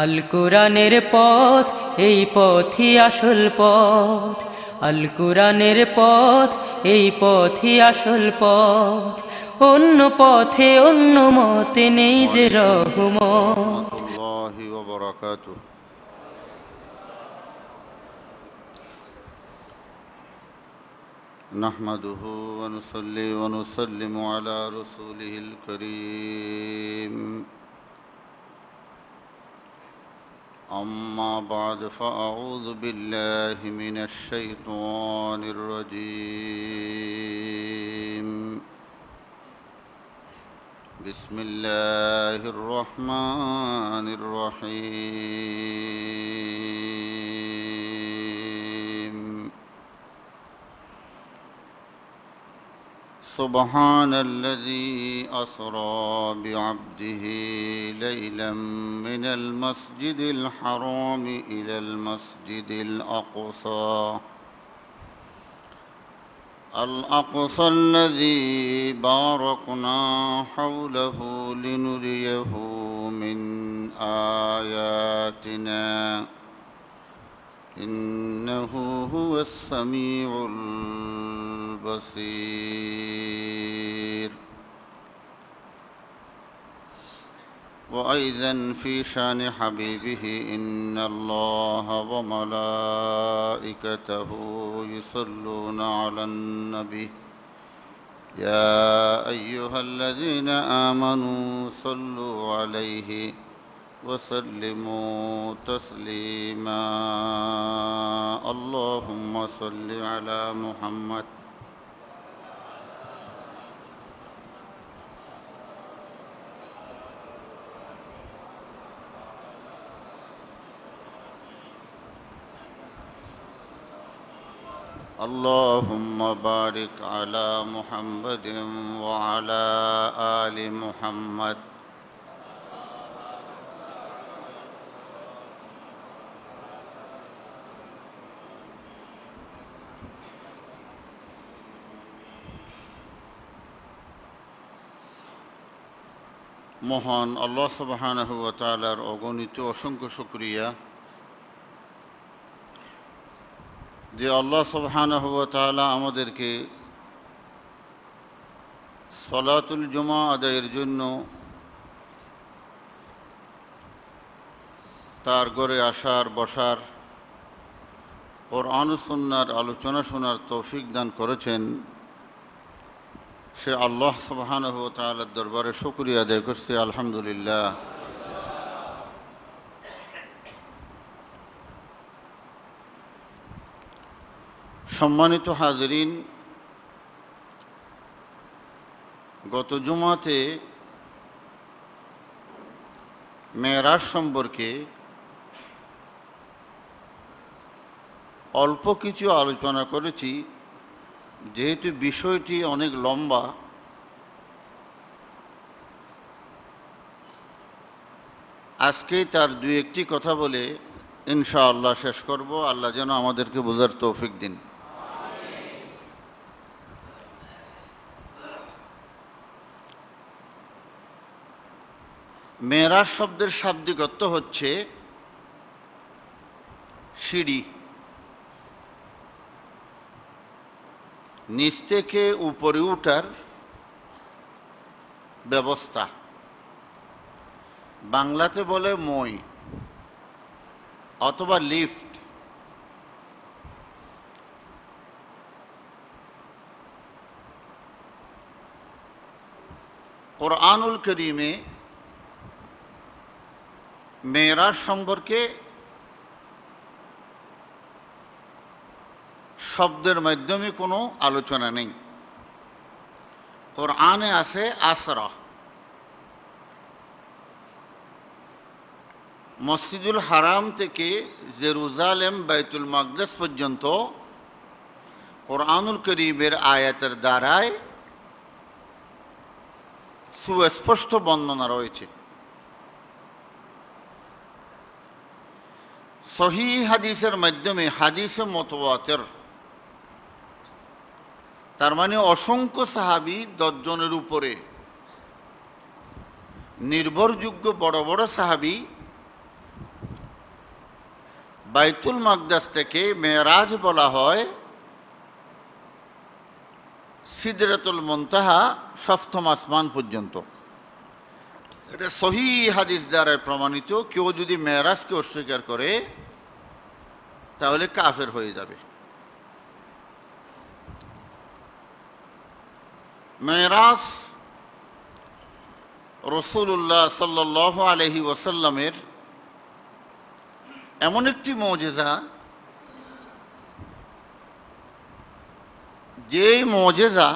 আল কোরআনের পথ, এই পথই আসল পথ। আল কোরআনের পথ, এই পথই আসল পথ। অন্য পথে অন্য মতে নেই যে রহমত। রাহমাতুল্লাহি ওয়া বারাকাতুহু। নাহমাদুহু ওয়া নুসাল্লি ওয়া নুসাল্লিমু আলা রাসূলিহিল কারীম। أما بعد فأعوذ بالله من الشيطان الرجيم. بسم الله الرحمن الرحيم. سبحان الذي أسرى بعبده ليلا من المسجد الحرام إلى المسجد الأقصى الذي باركنا حوله لنريه من آياتنا إنه هو السميع البصير. وأيضا في شأن حبيبه إن الله وملائكته يصلون على النبي يا أيها الذين آمنوا صلوا عليه وسلموا تسليما. اللهم صل على محمد اللهم بارك على محمد وعلى آل محمد মহান আল্লাহ সুবহানাহু ওয়া তাআলার অগণিত অসংখ্য শুকরিয়া যে আল্লাহ সুবহানাহু ওয়া তাআলা আমাদেরকে সালাতুল জুমা আদায়ের জন্য তার ঘরে আসার বসার কোরআন ও সুন্নাহর আলোচনা শোনার তৌফিক দান করেছেন। সে আল্লাহ সুবহানাহু ওয়া তাআলার দরবারে শুকরিয়া আদায় করছি, আলহামদুলিল্লাহ। সম্মানিত হাজিরিন, গত জুমাতে মেরাজ সম্পর্কে অল্প কিছু আলোচনা করেছি। যেহেতু বিষয়টি অনেক লম্বা, আজকেই তার দুই একটি কথা বলে ইনশাআল্লাহ শেষ করব। আল্লাহ যেন আমাদেরকে বোঝার তৌফিক দিন। মেরাজ শব্দের শাব্দিক অর্থ হচ্ছে সিঁড়ি, নিচ থেকে উপরে উঠার ব্যবস্থা। বাংলাতে বলে মই অথবা লিফট। কোরআনুল কারীমে মেরাজ সম্পর্কে শব্দের মাধ্যমে কোনো আলোচনা নেই। কোরআনে আছে আসরা। মসজিদুল হারাম থেকে জেরুজালেম বাইতুল মাকদেস পর্যন্ত কোরআনুল কারীমের আয়াতের দ্বারায় সুস্পষ্ট বর্ণনা রয়েছে। সহিহ হাদিসের মাধ্যমে হাদিসে মুতাওয়াতির, তার মানে অসংখ্য সাহাবী, 10 জনের উপরে নির্ভরযোগ্য বড় বড় সাহাবী বাইতুল মাকদাস থেকে মেরাজ বলা হয় সিদরাতুল মুনতাহা, সপ্তম আসমান পর্যন্ত। এটা সহিহ হাদিস দ্বারা প্রমাণিত। কেউ যদি মেরাজকে অস্বীকার করে তাহলে কাফের হয়ে যাবে। মেরাজ রাসূলুল্লাহ সাল্লাল্লাহু আলাইহি ওয়াসাল্লামের এমন একটি মুজিজা, যে মুজিজা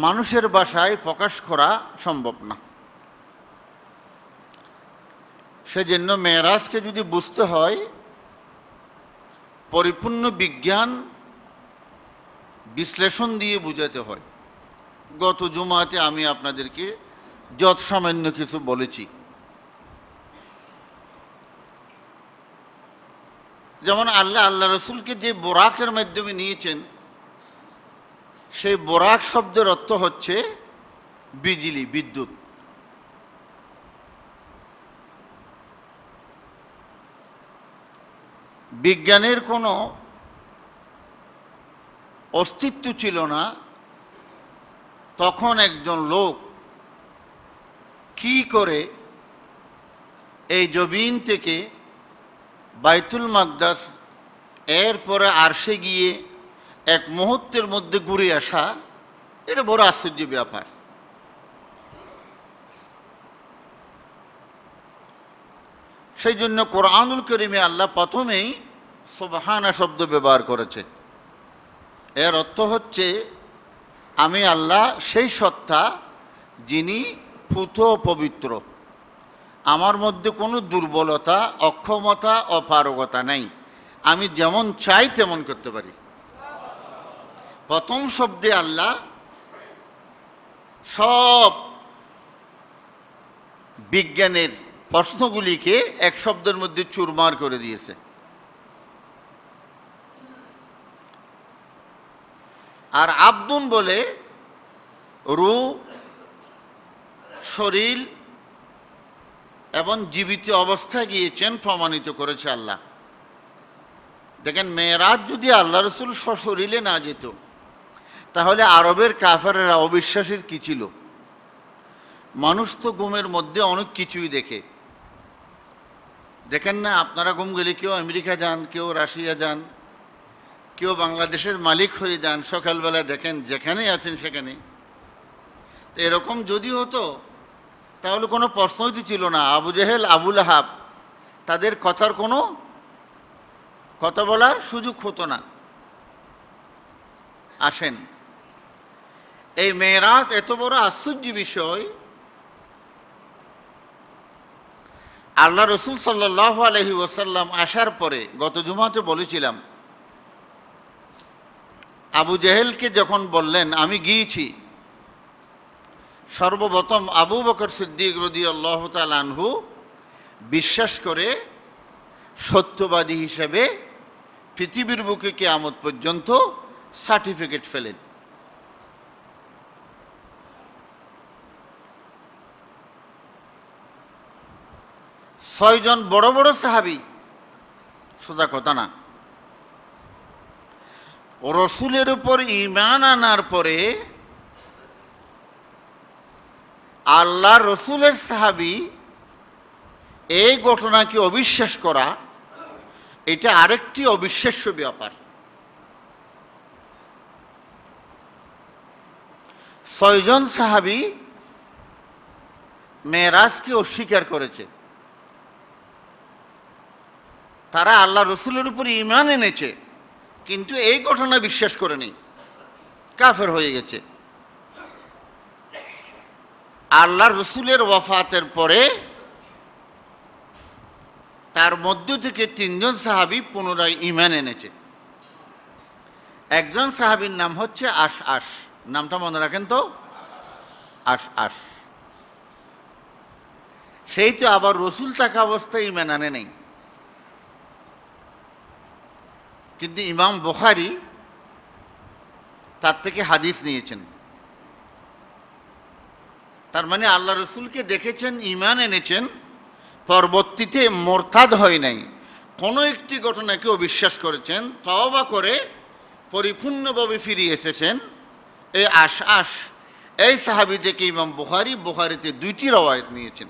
মানুষের ভাষায় প্রকাশ করা সম্ভব না। সেজন্য মেরাজকে যদি বুঝতে হয় পরিপূর্ণ বিজ্ঞান বিশ্লেষণ দিয়ে বুঝাতে হয়। গত জুমাতে আমি আপনাদেরকে যৎ সামান্য কিছু বলেছি। যেমন আল্লাহ রসুলকে যে বোরাকের মাধ্যমে নিয়েছেন, সেই বোরাক শব্দের অর্থ হচ্ছে বিজলি, বিদ্যুৎ। বিজ্ঞানের কোনো অস্তিত্ব ছিল না, তখন একজন লোক কি করে এই জমিন থেকে বাইতুল মাকদাস, এরপরে আরশে গিয়ে এক মুহূর্তের মধ্যে ঘুরে আসা, এটা বড় আশ্চর্য ব্যাপার। সেই জন্য কোরআনুল কারীমে আল্লাহ প্রথমেই সুবহানা শব্দ ব্যবহার করেছে। এর অর্থ হচ্ছে আমি আল্লাহ সেই সত্তা যিনি পূত পবিত্র, আমার মধ্যে কোনো দুর্বলতা, অক্ষমতা, অপারগতা নাই, আমি যেমন চাই তেমন করতে পারি। প্রথম শব্দে আল্লাহ সব বিজ্ঞানের প্রশ্নগুলিকে এক শব্দের মধ্যে চুরমার করে দিয়েছে। আর আব্দুন বলে রূহ, শরীর এবং জীবিত অবস্থায় গিয়েছেন প্রমাণিত করেছে আল্লাহ। দেখেন, মেরাজ যদি আল্লাহ রসুল সশরীরে না যেত তাহলে আরবের কাফেররা অবিশ্বাসের কি ছিল? মানুষ তো ঘুমের মধ্যে অনেক কিছুই দেখে। দেখেন না আপনারা ঘুম গেলে কেউ আমেরিকা যান, কেউ রাশিয়া যান, কেউ বাংলাদেশের মালিক হয়ে যান, সকালবেলা দেখেন যেখানে আছেন সেখানে। তো এরকম যদি হতো তাহলে কোনো প্রশ্নই তো ছিল না। আবু জেহেল, আবুল আহাব, তাদের কথার কোনো কথা বলার সুযোগ হতো না। আসেন, এই মেরাজ এত বড় আশ্চর্য বিষয়, আল্লাহ রসুল সাল্লাল্লাহু আলাইহি ওয়াসাল্লাম আসার পরে, গত জুমাতে বলেছিলাম, আবু জেহেলকে যখন বললেন আমি গিয়েছি, সর্বপ্রথম আবু বকর সিদ্দিক রাদিয়াল্লাহু তাআলা আনহু বিশ্বাস করে সত্যবাদী হিসেবে পৃথিবীর বুকে কিয়ামত পর্যন্ত সার্টিফিকেট ফেলেন। ছয়জন বড় বড় সাহাবী, সোজা কথা না। রসুলের উপর ঈমান আনার পরে আল্লাহ রসুলের সাহাবী এই ঘটনাকে অবিশ্বাস করা, এটা আরেকটি অবিশ্বাস্য ব্যাপার। ছয়জন সাহাবী মেরাজকে অস্বীকার করেছে। তারা আল্লাহ রসুলের উপর ঈমান এনেছে, কিন্তু এই ঘটনা বিশ্বাস করেনি, কাফের হয়ে গেছে। আল্লাহ রসুলের ওয়াফাতের পরে তার মধ্য থেকে তিনজন সাহাবী পুনরায় ঈমান এনেছে। একজন সাহাবীর নাম হচ্ছে আশআশ, নামটা মনে রাখেন তো, আশআশ। সেই তো আবার রসুল থাকা অবস্থায় ঈমান আনে নেই। কিন্তু ইমাম বুখারী তার থেকে হাদিস নিয়েছেন। তার মানে আল্লাহ রসুলকে দেখেছেন, ঈমান এনেছেন, পরবর্তীতে মোরতাদ হয় নাই, কোনো একটি ঘটনাকে অবিশ্বাস করেছেন, তওবা করে পরিপূর্ণভাবে ফিরে এসেছেন, এই আশআশ এই সাহাবী থেকে ইমাম বুখারীতে 2টি রওয়ায়াত নিয়েছেন।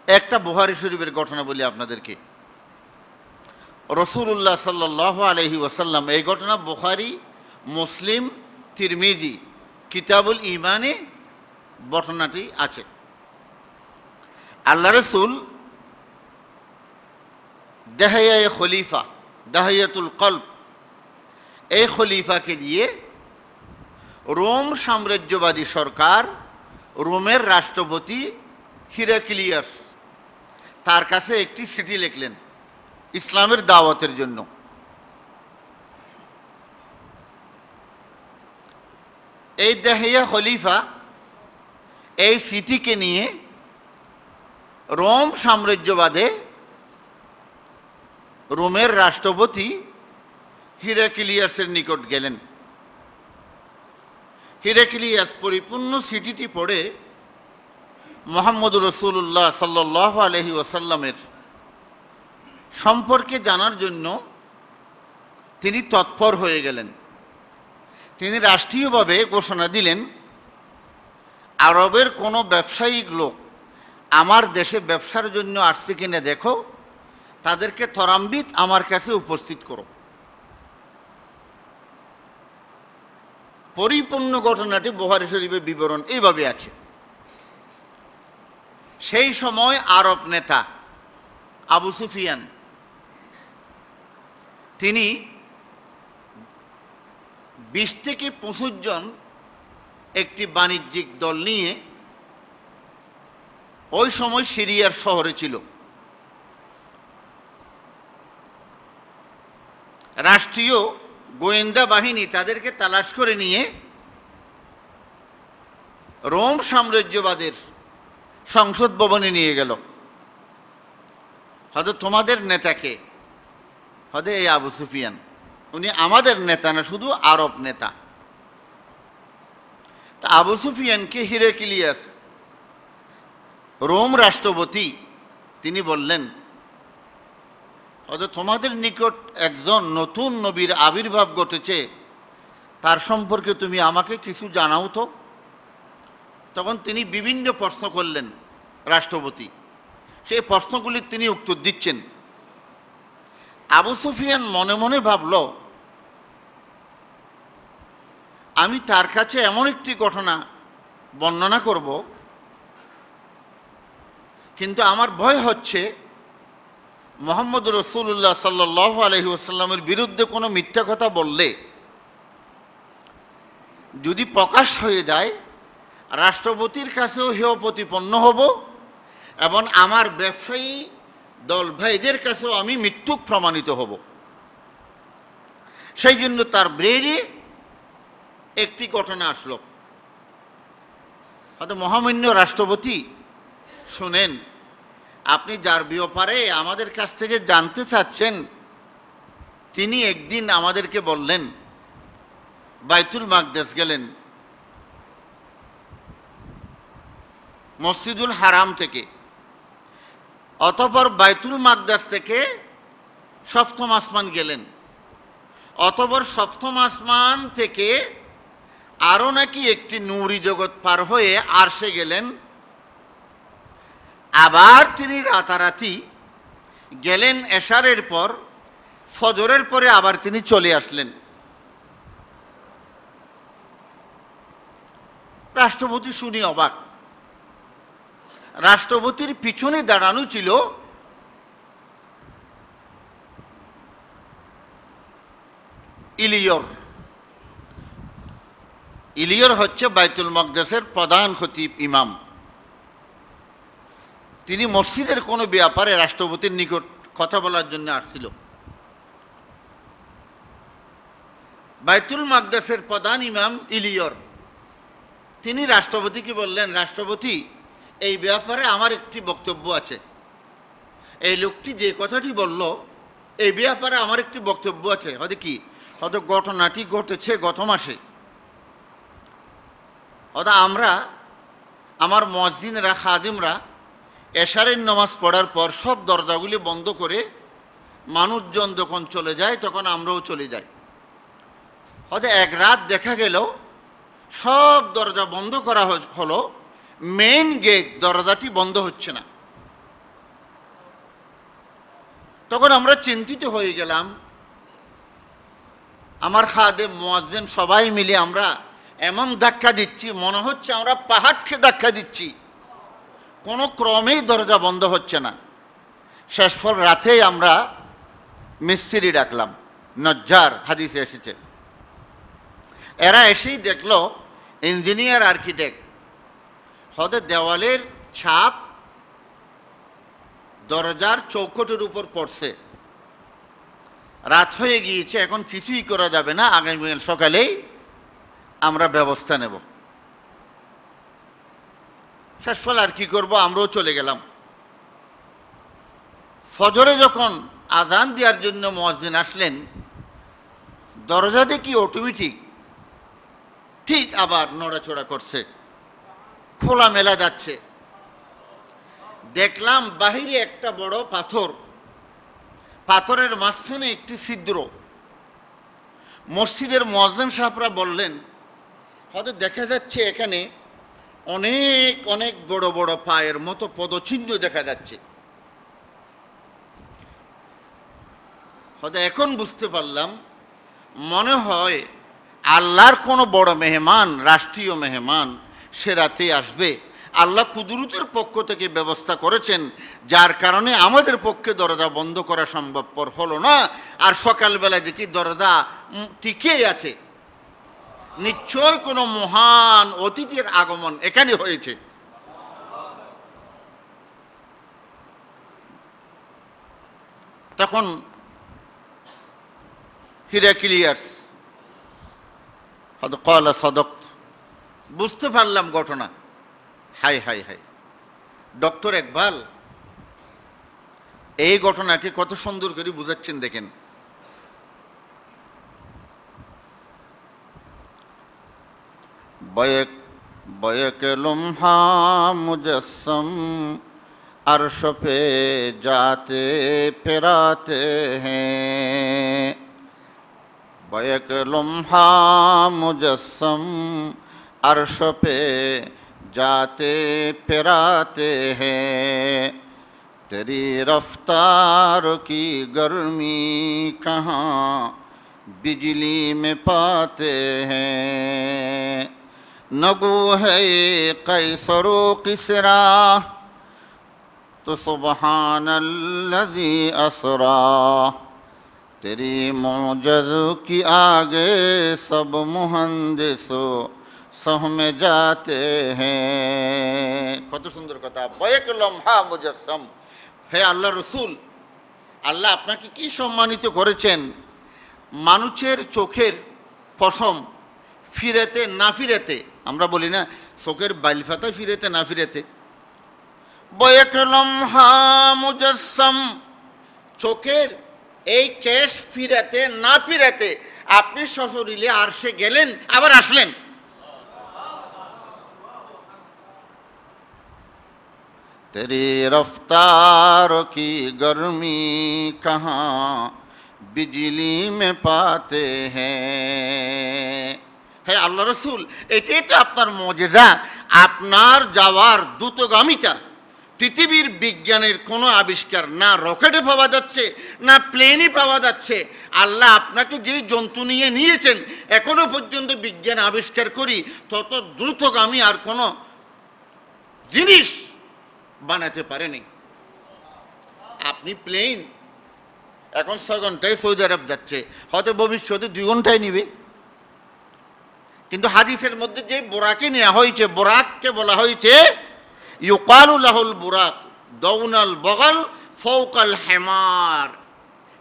একটা বুখারী শরীফের ঘটনা বলি আপনাদেরকে। রাসূলুল্লাহ সাল্লাল্লাহু আলাইহি ওয়াসাল্লাম, এই ঘটনা বুখারী, মুসলিম, তিরমিজি কিতাবুল ঈমানে ঘটনাটি আছে। আল্লাহ রসুল দাহিয়ায়ে খলিফা, দাহিয়াতুল কলব, এই খলিফাকে দিয়ে রোম সাম্রাজ্যবাদী সরকার, রোমের রাষ্ট্রপতি হিরাক্লিয়াস, তার কাছে একটি চিঠি লিখলেন ইসলামের দাওয়াতের জন্য। এই দাহিয়া খলিফা এই চিঠিকে নিয়ে রোম সাম্রাজ্যবাদে রোমের রাষ্ট্রপতি হিরাক্লিয়াসের নিকট গেলেন। হিরাক্লিয়াস পরিপূর্ণ চিঠিটি পড়ে মুহাম্মদুর রাসূলুল্লাহ সাল্লাল্লাহু আলাইহি ওয়াসাল্লামের সম্পর্কে জানার জন্য তিনি তৎপর হয়ে গেলেন। তিনি রাষ্ট্রীয়ভাবে ঘোষণা দিলেন, আরবের কোনো ব্যবসায়িক লোক আমার দেশে ব্যবসার জন্য আসছে কিনা দেখো, তাদেরকে ত্বরান্বিত আমার কাছে উপস্থিত করো। পরিপূর্ণ ঘটনাটি বুখারী শরীফের বিবরণ এইভাবে আছে। সেই সময় আরব নেতা আবু সুফিয়ান, তিনি 20 থেকে 25 জন একটি বাণিজ্যিক দল নিয়ে ওই সময় সিরিয়ার শহরে ছিল। রাষ্ট্রীয় গোয়েন্দা বাহিনী তাদেরকে তালাশ করে নিয়ে রোম সাম্রাজ্যবাদের সংসদ ভবনে নিয়ে গেল। হয়তো তোমাদের নেতাকে, হয়তো এই আবু সুফিয়ান, উনি আমাদের নেতা না, শুধু আরব নেতা। তা আবু সুফিয়ানকে হিরাক্লিয়াস, রোম রাষ্ট্রপতি, তিনি বললেন, হয়তো তোমাদের নিকট একজন নতুন নবীর আবির্ভাব ঘটেছে, তার সম্পর্কে তুমি আমাকে কিছু জানাও তো। তখন তিনি বিভিন্ন প্রশ্ন করলেন রাষ্ট্রপতি, সেই প্রশ্নগুলির তিনি উত্তর দিচ্ছেন। আবু সুফিয়ান মনে মনে ভাবল, আমি তার কাছে এমন একটি ঘটনা বর্ণনা করব, কিন্তু আমার ভয় হচ্ছে মুহাম্মদ রাসূলুল্লাহ সাল্লাল্লাহু আলাইহি ওয়াসাল্লামের বিরুদ্ধে কোনো মিথ্যা কথা বললে যদি প্রকাশ হয়ে যায়, রাষ্ট্রপতির কাছেও হেয় প্রতিপন্ন হব এবং আমার ব্যবসায়ী দল ভাইদের কাছেও আমি মিথ্যুক প্রমাণিত হব। সেই জন্য তার ব্রেনে একটি ঘটনা আসলো, হয়তো মহামান্য রাষ্ট্রপতি, শুনেন, আপনি যার ব্যাপারে আমাদের কাছ থেকে জানতে চাচ্ছেন, তিনি একদিন আমাদেরকে বললেন বাইতুল মাকদেস গেলেন, মসজিদুল হারাম থেকে, অতঃপর বাইতুল মাকদেস থেকে 7ম আসমান গেলেন, অতঃপর 7ম আসমান থেকে আরও নাকি একটি নূরি জগৎ পার হয়ে আরশে গেলেন, আবার তিনি রাতারাতি গেলেন এশারের পর, ফজরের পরে আবার তিনি চলে আসলেন। রাষ্ট্রপতি শুনি অবাক। রাষ্ট্রপতির পিছনে দাঁড়ানো ছিল ইলিয়র। ইলিয়র হচ্ছে বাইতুল মাকদেসের প্রধান খতিব ইমাম। তিনি মসজিদের কোনো ব্যাপারে রাষ্ট্রপতির নিকট কথা বলার জন্য আসছিল। বাইতুল মাকদেসের প্রধান ইমাম ইলিয়র, তিনি রাষ্ট্রপতিকে বললেন, রাষ্ট্রপতি, এই ব্যাপারে আমার একটি বক্তব্য আছে। এই লোকটি যে কথাটি বলল, এই ব্যাপারে আমার একটি বক্তব্য আছে। হয়তো কি, হয়তো ঘটনাটি ঘটেছে গত মাসে। অর্থাৎ আমরা, আমার মুয়াজ্জিনরা, খাদিমরা এশারের নামাজ পড়ার পর সব দরজাগুলি বন্ধ করে মানুষজন যখন চলে যায় তখন আমরাও চলে যাই। হয়তো এক রাত দেখা গেল সব দরজা বন্ধ করা হলো, মেইন গেট দরজাটি বন্ধ হচ্ছে না। তখন আমরা চিন্তিত হয়ে গেলাম। আমার খাদেম, মুয়াজ্জিন সবাই মিলে আমরা এমন ধাক্কা দিচ্ছি, মনে হচ্ছে আমরা পাহাড়কে ধাক্কা দিচ্ছি, কোনো ক্রমেই দরজা বন্ধ হচ্ছে না। শেষ ফল রাতেই আমরা মিস্ত্রি ডাকলাম, নজ্জার, হাদিসে এসেছে। এরা এসেই দেখলো ইঞ্জিনিয়ার, আর্কিটেক্ট, হয়তো দেওয়ালের ছাপ দরজার চৌকটের উপর পড়ছে। রাত হয়ে গিয়েছে, এখন কিছুই করা যাবে না, আগামীকাল সকালেই আমরা ব্যবস্থা নেব। শেষ ফল আর কি করব, আমরাও চলে গেলাম। ফজরে যখন আজান দেওয়ার জন্য মুয়াজ্জিন আসলেন, দরজা দেখি অটোমেটিক ঠিক আবার নড়াচড়া করছে, খোলা মেলা যাচ্ছে। দেখলাম বাহিরে একটা বড় পাথর, পাথরের মাঝখানে একটি ছিদ্র। মসজিদের মুয়াজ্জিন সাহেবরা বললেন, হয়তো দেখা যাচ্ছে এখানে অনেক অনেক বড় বড় পায়ের মতো পদচিহ্ন দেখা যাচ্ছে। হয়তো এখন বুঝতে পারলাম, মনে হয় আল্লাহর কোনো বড় মেহমান, রাষ্ট্রীয় মেহমান সে রাতে আসবে। আল্লাহ কুদরতের পক্ষ থেকে ব্যবস্থা করেছেন, যার কারণে আমাদের পক্ষে দরজা বন্ধ করা সম্ভবপর হলো না। আর সকালবেলা দেখি দরজা টিকেই আছে। নিশ্চয় কোনো মহান অতিথির আগমন এখানে হয়েছে। তখন হিরাক্লিয়াস হয়তো ক্বালা সাদাক্ত, বুঝতে পারলাম ঘটনা। High high high, doctor Iqbal এই ঘটনাকে কত সুন্দর করে বুঝাচ্ছেন দেখেন। बैक लम्हा मुजस्सम अर्श पे जाते फिराते हैं, बैक लम्हा मुजस्सम अर्श पे जाते फिराते हैं, तेरी रफ्तार की गर्मी कहाँ बिजली में पाते हैं, नगो है कैसरो किसरा तो सुबहानल्लज़ी असरा, तेरी मौजज़ की आगे सब मुहंदिसो सहम जाते हैं। কত সুন্দর কথা। বয়েক লম্হা মুজাসসাম, হে আল্লাহ রসুল, আল্লাহ আপনাকে কি সম্মানিত করেছেন। মানুষের চোখের পশম ফিরেতে না ফিরেতে, আমরা বলি না চোখের বাইলফাতা ফিরেতে না ফিরেতে, বয়েক লম্হা মুজাসসাম, চোখের এই কেশ ফিরেতে না ফিরেতে আপনি সশরীরে আরশে গেলেন, আবার আসলেন। তেরি রফতার কি গরমি কহাঁ বিজলি মে পাতে হ্যাঁ। হে আল্লাহ রসুল, এটাই তো আপনার মুজিজা, আপনার যাওয়ার দ্রুতগামিতা। পৃথিবীর বিজ্ঞানের কোনো আবিষ্কার না রকেটে পাওয়া যাচ্ছে না প্লেনে পাওয়া যাচ্ছে। আল্লাহ আপনাকে যেই জন্তু নিয়ে নিয়েছেন, এখনো পর্যন্ত বিজ্ঞান আবিষ্কার করি তত দ্রুতগামী আর কোনো জিনিস বানাতে পারেনি। আপনি প্লেন এখন 6 ঘন্টায় সৌদি আরব যাচ্ছে, হয়তো ভবিষ্যতে 2 ঘন্টায় নিবে। কিন্তু হাদিসের মধ্যে যে বোরাকে নেওয়া হয়েছে, বোরাককে বলা হয়েছে ইউকালু লাহুল বুরাক দৌনাল বগল ফৌকাল হেমার,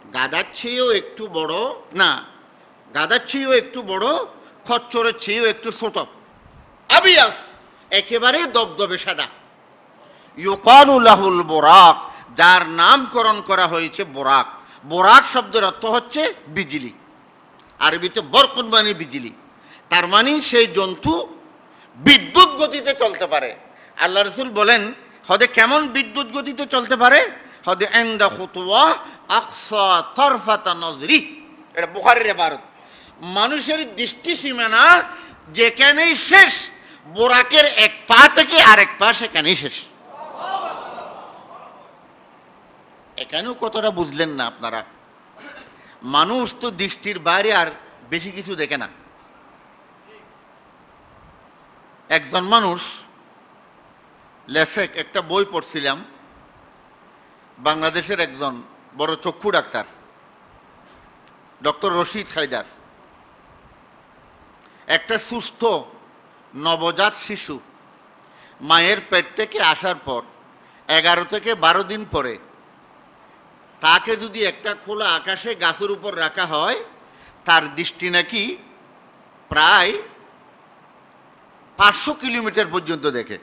গাদার চেয়েও একটু বড়, না গাদার চেয়েও একটু বড়, খচ্চরের চেয়েও একটু ছোট, আবিয়াস একেবারে দবদবে সাদা। ইউকালু লাহুল বুরাক, যার নামকরণ করা হয়েছে বোরাক। বোরাক শব্দের অর্থ হচ্ছে বিজলি, আরবিতে বরকুন মানে বিজলি। তার মানে সেই জন্তু বিদ্যুৎ গতিতে চলতে পারে। আল্লাহ রসুল বলেন হদে কেমন বিদ্যুৎ গতিতে চলতে পারে, হদে ইনদা খুতুওয়া আকসা তরফাতা নজরি, এটা বুখারীর ইবারত। মানুষের দৃষ্টি সীমানা যেখানেই শেষ, বোরাকের এক পা থেকে আরেক পা সেখানেই শেষ। এখানেও কতটা বুঝলেন না আপনারা? মানুষ তো দৃষ্টির বাইরে আর বেশি কিছু দেখে না। একজন মানুষ লেখক, একটা বই পড়ছিলাম, বাংলাদেশের একজন বড় চক্ষু ডাক্তার ডক্টর রশিদ হায়দার, একটা সুস্থ নবজাত শিশু মায়ের পেট থেকে আসার পর 11 থেকে 12 দিন পরে তাকে যদি একটা খোলা আকাশে গাছের উপর রাখা হয়, তার দৃষ্টি নাকি প্রায় 500 কিলোমিটার পর্যন্ত দেখে।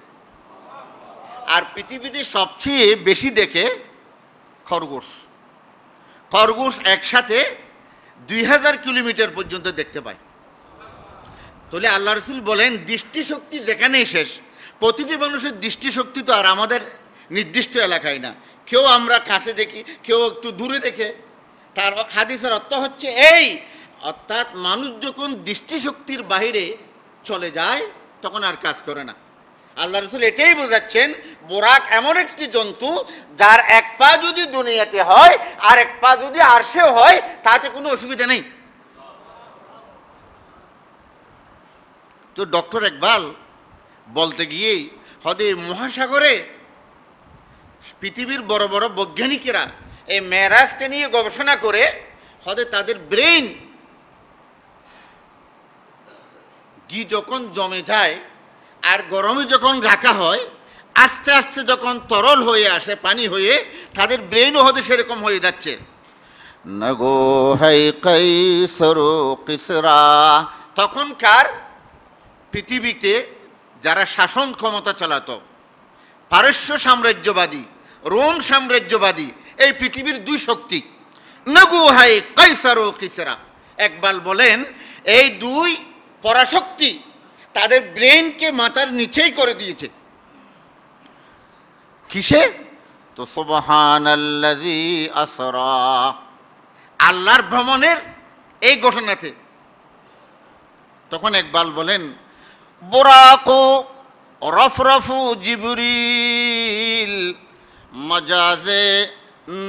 আর পৃথিবীতে সবচেয়ে বেশি দেখে খরগোশ। খরগোশ একসাথে 2000 কিলোমিটার পর্যন্ত দেখতে পায়। তাহলে আল্লাহ রসুল বলেন দৃষ্টিশক্তি যেখানেই শেষ। প্রতিটি মানুষের দৃষ্টিশক্তি তো আর আমাদের নির্দিষ্ট এলাকায় না, কেউ আমরা কাছে দেখি, কেউ একটু দূরে দেখে। তার হাদিসের অর্থ হচ্ছে এই, অর্থাৎ মানুষ যখন দৃষ্টিশক্তির বাহিরে চলে যায় তখন আর কাজ করে না। আল্লাহ রসুল এটাই বোঝাচ্ছেন, বোরাক এমন একটি জন্তু যার এক পা যদি দুনিয়াতে হয় আর এক পা যদি আরশেও হয়, তাতে কোনো অসুবিধা নেই। তো ডক্টর ইকবাল বলতে গিয়েই হদে মহাসাগরে পৃথিবীর বড় বড় বৈজ্ঞানিকেরা এই মেরাজকে নিয়ে গবেষণা করে হদে তাদের ব্রেইন ঘি যখন জমে যায় আর গরমে যখন রাখা হয়, আস্তে আস্তে যখন তরল হয়ে আসে পানি হয়ে, তাদের ব্রেইনও হদে সেরকম হয়ে যাচ্ছে। নগো হাই কাইসর কিসরা, তখনকার পৃথিবীতে যারা শাসন ক্ষমতা চালাতো, পারস্য সাম্রাজ্যবাদী, রোম সাম্রাজ্যবাদী, এই পৃথিবীর দুই শক্তি নগু হাই কাইসার ও কিসরা। ইকবাল বলেন এই দুই পরাশক্তি তাদের ব্রেনকে মাথার নিচেই করে দিয়েছে। কিসে? তো সুবহানাল্লাযী আসরা, আল্লাহর ভ্রমণের এই ঘটনাতে। তখন ইকবাল বলেন বুরাকু রফরফু জিবরিল মজাজে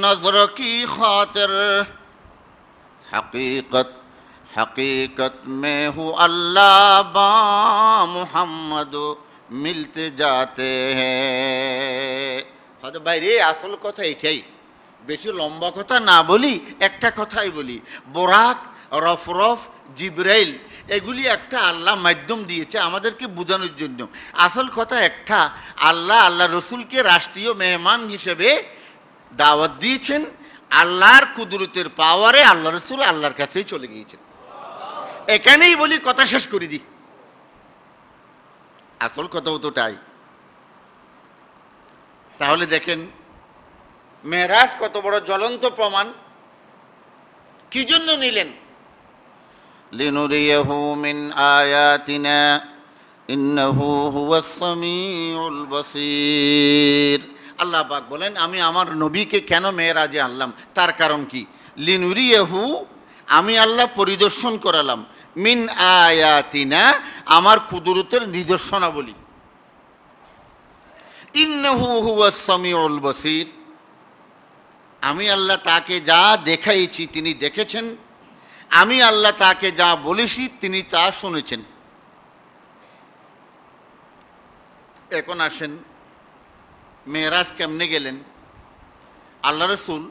নজর কি খাতির হकीकत हकीकत में हूँ अल्लाह बा मुहम्मद मिलते जाते हैं। হয়তো বাইরে আসল কথা এটাই, বেশি লম্বা কথা না বলি, একটা কথাই বলি। বোরাক, রফরফ, জিবরাইল এগুলি একটা আল্লাহ মাধ্যম দিয়েছে আমাদেরকে বোঝানোর জন্য। আসল কথা একটা, আল্লাহ আল্লাহ রসুলকে রাষ্ট্রীয় মেহমান হিসেবে দাওয়াত দিয়েছেন। আল্লাহর কুদরতের পাওয়ারে আল্লাহ রসুল আল্লাহর কাছেই চলে গিয়েছেন। এখানেই বলি, কথা শেষ করে দিই। আসল কথাও তো তাই। তাহলে দেখেন মেরাজ কত বড় জ্বলন্ত প্রমাণ। কি জন্য নিলেন? লিনুরিয়াহু মিন আয়াতিনা ইন্নাহু হুয়াস সামিউল বাসীর। আল্লাহ পাক বলেন আমি আমার নবীকে কেন মেরাজে আনলাম, তার কারণ কি? লিনুরিয়াহু, আমি আল্লাহ পরিদর্শন করালাম, মিন আয়াতিনা, আমার কুদরতের নিদর্শনাবলী। ইন্নাহু হুয়াস সামিউল বাসীর, আমি আল্লাহ তাকে যা দেখাইছি তিনি দেখেছেন, আমি আল্লাহ তাকে যা বলেছি তিনি তা শুনেছেন। এখন আসেন মেরাজ কেমনে গেলেন। আল্লাহ রসুল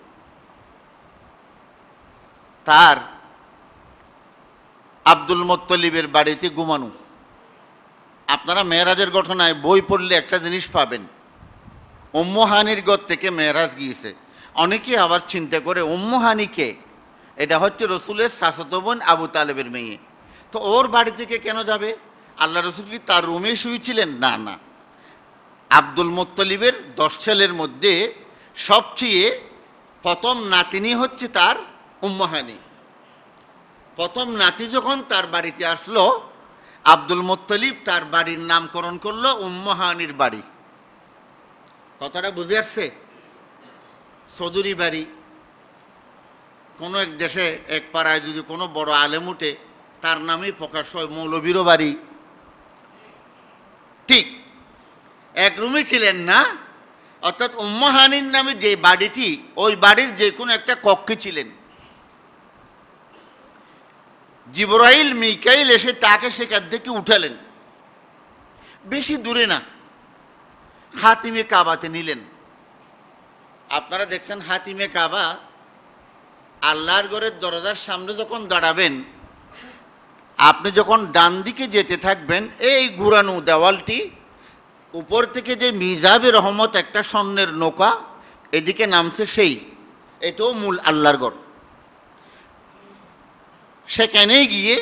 তার আব্দুল মুত্তালিবের বাড়িতে ঘুমানো। আপনারা মেরাজের ঘটনায় বই পড়লে একটা জিনিস পাবেন, উম্মু হানির ঘর থেকে মেরাজ গিয়েছে। অনেকে আবার চিন্তা করে উম্মু হানিকে, এটা হচ্ছে রসুলের চাচাতো বোন আবু তালেবের মেয়ে, তো ওর বাড়ি থেকে কেন যাবে? আল্লাহ রসুল কি তার রুমে শুয়েছিলেন? না না, আব্দুল মুত্তালিবের 10 ছেলের মধ্যে সবচেয়ে প্রথম নাতিনি হচ্ছে তার উম্মু হানি। প্রথম নাতি যখন তার বাড়িতে আসলো, আব্দুল মুত্তালিব তার বাড়ির নামকরণ করলো উম্মু হানির বাড়ি। কথাটা বুঝে আসছে? চৌধুরী বাড়ি, কোনো এক দেশে এক পাড়ায় যদি কোনো বড় আলেম উঠে তার নামেই প্রকাশ হয় মৌলবীরও বাড়ি। ঠিক এক রুমে ছিলেন না, অর্থাৎ উম্মু হানির নামে যে বাড়িটি, ওই বাড়ির যে কোনো একটা কক্ষে ছিলেন। জিবরাইল মিকাইল এসে তাকে সেখান থেকে উঠালেন, বেশি দূরে না, হাতিমে কাবাতে নিলেন। আপনারা দেখছেন হাতিমে কাবা, আল্লাহর ঘরের দরজার সামনে যখন দাঁড়াবেন, আপনি যখন ডান দিকে যেতে থাকবেন, এই ঘুরানো দেওয়ালটি, উপর থেকে যে মিজাবে রহমত একটা স্বর্ণের নৌকা এদিকে নামছে, সেই এটাও মূল আল্লাহর ঘর। সেখানে গিয়ে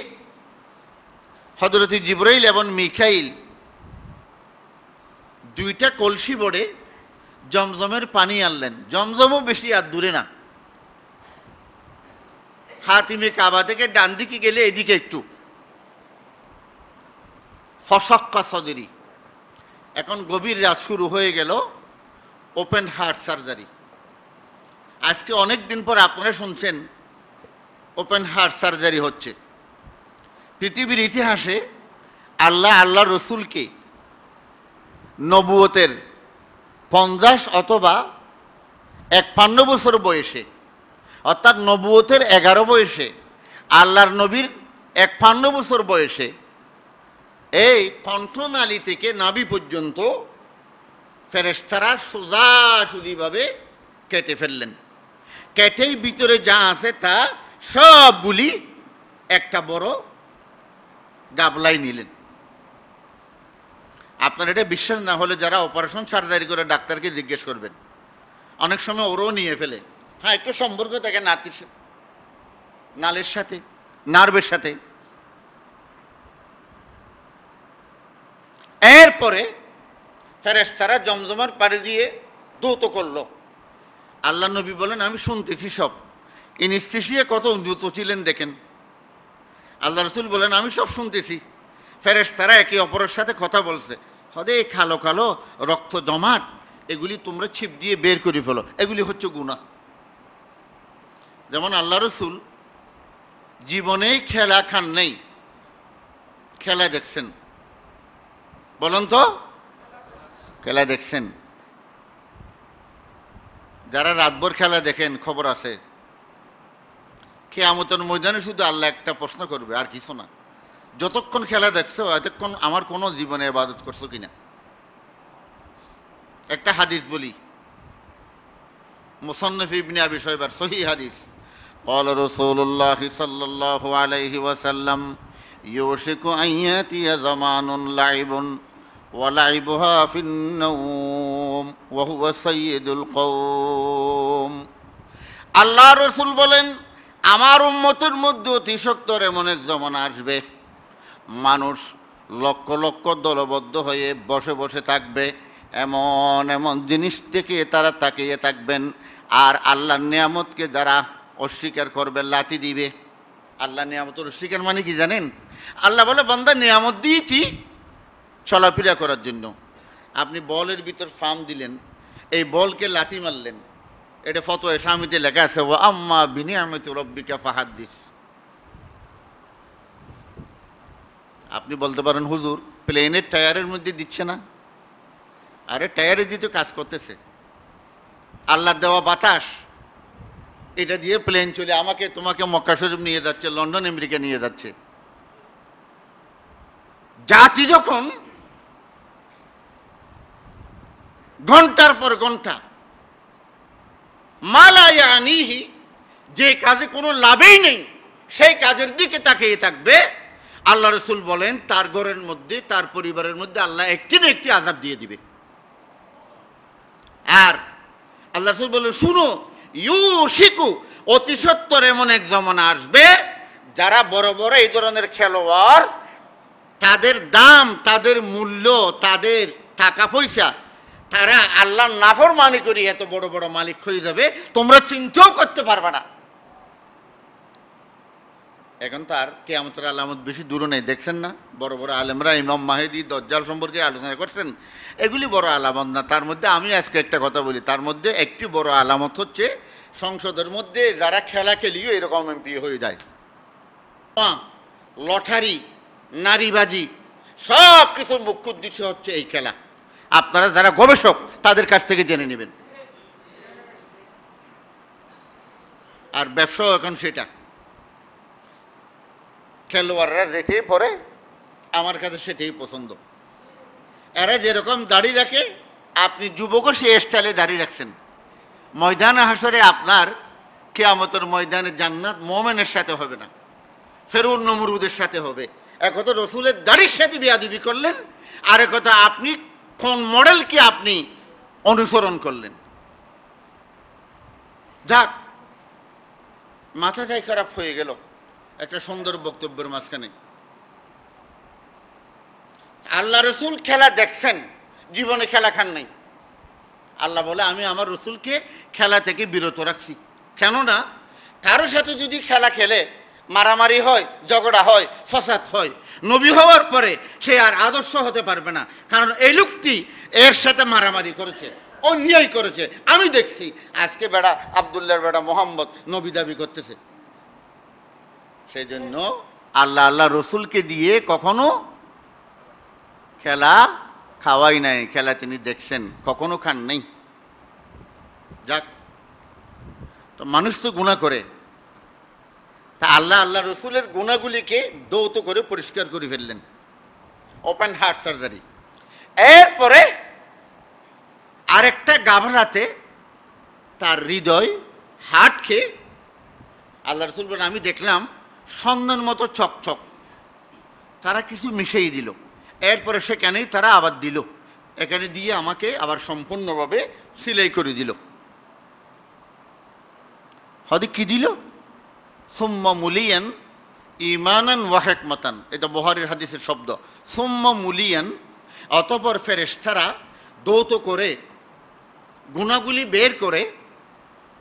হযরত জিবরাইল এবং মিকাইল দুইটা কলসি বড়ে জমজমের পানি আনলেন। জমজমও বেশি আর দূরে না, হাতিমে কাবা থেকে ডান দিকে গেলে এদিকে একটু। ফশক্কা সদরি, এখন গভীর রাত শুরু হয়ে গেল, ওপেন হার্ট সার্জারি। আজকে অনেক দিন পর আপনারা শুনছেন ওপেন হার্ট সার্জারি হচ্ছে। পৃথিবীর ইতিহাসে আল্লাহ রসুলকে নবুয়তের 50 অথবা 51 বছর বয়সে, অর্থাৎ নবুয়তের 11 বয়সে, আল্লাহর নবীর 51 বছর বয়সে এই কণ্ঠনালী থেকে নাভি পর্যন্ত ফেরেশতারা সোজাসুজিভাবে কেটে ফেললেন। কেটেই ভিতরে যা আছে তা সবগুলি একটা বড় গাবলায় নিলেন। আপনার এটা বিশ্বাস না হলে যারা অপারেশন সার্জারি করে ডাক্তারকে জিজ্ঞেস করবেন, অনেক সময় ওরও নিয়ে ফেলে। হ্যাঁ, একটু সম্পর্ক থাকে নালের সাথে, নার্ভের সাথে। এরপরে ফেরেশতারা জমজমার পাড়ে দিয়ে দ্রুত করলো। আল্লাহ নবী বলেন, আমি শুনতেছি সব। ইনিস্থেসিয়া কত দ্রুত ছিলেন দেখেন। আল্লাহ রসুল বলেন, আমি সব শুনতেছি। ফেরেশতারা একে অপরের সাথে কথা বলছে, হদে কালো কালো রক্ত জমাট, এগুলি তোমরা ছিপ দিয়ে বের করে ফেলো, এগুলি হচ্ছে গুনাহ। যেমন আল্লাহ রসুল জীবনেই খেলা খান নেই, খেলা দেখছেন। বলুন তো, খেলা দেখছেন? যারা রাতভর খেলা দেখেন, খবর আছে, কিয়ামতের ময়দানে শুধু আল্লাহ একটা প্রশ্ন করবে, আর কিছু না। যতক্ষণ খেলা দেখছো, এতক্ষণ আমার কোনো জীবনে ইবাদত করছো কিনা। একটা হাদিস বলি, মুসান্নিফ ইবনে আবি শাইবার সহিহ হাদিস। قال رسول الله صلى الله عليه وسلم يوشك أن يأتي زمان لعب ولعبها في النوم وهو سيد القوم। আল্লাহ রসুল বলেন, আমার উম্মতের মধ্যে অতি সত্বর এমন এক জমানা আসবে, মানুষ লক্ষ লক্ষ দলবদ্ধ হয়ে বসে বসে থাকবে, এমন এমন জিনিস থেকে তারা তাকিয়ে থাকবেন, আর আল্লাহর নিয়ামতকে যারা অস্বীকার করবে লাথি দিবে। আল্লাহ নিয়ামতের অস্বীকার মানে কি জানেন? আল্লাহ বলে, বান্দা নিয়ামত দিয়েছি চলাফেরা করার জন্য, আপনি বলের ভিতর ফার্ম দিলেন, এই বলকে লাথি মারলেন। এটা ফতোয়া শামিতে লেখা আছে, ওয়া আম্মা বিনিআমতি রাব্বিকা ফাহাদ্দিস। আপনি বলতে পারেন, হুজুর প্লেনের টায়ারের মধ্যে দিচ্ছে না। আরে টায়ারে দিতে কাজ করতেছে, আল্লাহর দেওয়া বাতাস, এটা দিয়ে প্লেন চলে আমাকে তোমাকে মক্কা শরীফ নিয়ে যাচ্ছে, লন্ডন আমেরিকা নিয়ে যাচ্ছে। জাতি যখন ঘন্টার পর ঘন্টা মালা ইয়ানিহি, যে কাজে কোনো লাভই নেই, সেই কাজের দিকে তাকিয়ে থাকবে, আল্লাহ রসুল বলেন তার ঘরের মধ্যে, তার পরিবারের মধ্যে আল্লাহ একটি না একটি আযাব দিয়ে দিবে। আর আল্লাহ রসুল বলেন, শুনো, ইউশিকু, অতি সত্বর এমন এক জমানা আসবে, যারা বড় বড় এই ধরনের খেলোয়াড়, তাদের দাম, তাদের মূল্য, তাদের টাকা পয়সা, তারা আল্লাহর নাফরমানি করে এত বড় বড় মালিক হয়ে যাবে, তোমরা চিন্তাও করতে পারবে না। এখন তো আর কিয়ামতের আলামত বেশি দূরে নেই, দেখছেন না? বড় বড় আলেমরা ইমাম মাহেদি, দজ্জাল সম্পর্কে আলোচনা করছেন। এগুলি বড় আলামত না। তার মধ্যে আমি আজকে একটা কথা বলি, তার মধ্যে একটি বড় আলামত হচ্ছে সংসদের মধ্যে যারা খেলা খেলিও এরকম এমপি হয়ে যায়। লটারি, নারীবাজি, সব কিছুর মুখ্য উদ্দেশ্য হচ্ছে এই খেলা। আপনারা যারা গবেষক তাদের কাছ থেকে জেনে নেবেন। আর ব্যবসাও এখন সেটা। খেলোয়াড়রা যেটাই পরে আমার কাছে সেটাই পছন্দ। এরা যেরকম দাড়ি রাখে, আপনি যুবকও সে স্টাইলে দাড়ি রাখছেন। ময়দানে হাসরে আপনার কিয়ামতের ময়দানে জান্নাত মোমেনের সাথে হবে না, ফেরউন নমরুদের সাথে হবে। এক কথা রসুলের দাড়ির সাথে বেয়াদবি করলেন, আর এক কথা আপনি কোন মডেলকে আপনি অনুসরণ করলেন। যাক, মাথাটাই খারাপ হয়ে গেল একটা সুন্দর বক্তব্যের মাঝখানে। আল্লাহ রসুল খেলা দেখছেন, জীবনে খেলা খান নাই। আল্লাহ বলে আমি আমার রসুলকে খেলা থেকে বিরত রাখছি। কেননা কারোর সাথে যদি খেলা খেলে মারামারি হয়, ঝগড়া হয়, ফসাদ হয়, নবী হওয়ার পরে সে আর আদর্শ হতে পারবে না। কারণ এই লোকটি এর সাথে মারামারি করেছে, অন্যায় করেছে। আমি দেখছি আজকে বেড়া আবদুল্লাহর বেড়া মোহাম্মদ নবী দাবি করতেছে। সেই জন্য আল্লাহ আল্লাহ রসুলকে দিয়ে কখনো খেলা খাওয়াই নাই। খেলা তিনি দেখছেন, কখনো খান নাই। যাক, তো মানুষ তো গুনাহ করে, তা আল্লাহ আল্লাহ রসুলের গুনাহগুলিকে দৌত করে পরিষ্কার করে ফেললেন, ওপেন হার্ট সার্জারি। এরপরে আরেকটা গাভরাতে তার হৃদয় হার্ট খেয়ে আল্লাহ রসুল বলেন আমি দেখলাম স্বর্ণের মতো চকচক। তারা কিছু মিশিয়ে দিল, এরপরে সেখানেই তারা আবার দিল, এখানে দিয়ে আমাকে আবার সম্পূর্ণভাবে সিলাই করে দিল। হয়তো কি দিল? সুম্মা মুলিয়ান ইমানান ওয়া হিকমাতান, এটা বুখারীর হাদিসের শব্দ। সুম্মা মুলিয়ান, অতঃপর ফেরেশতারা দৌত করে গুণাগুলি বের করে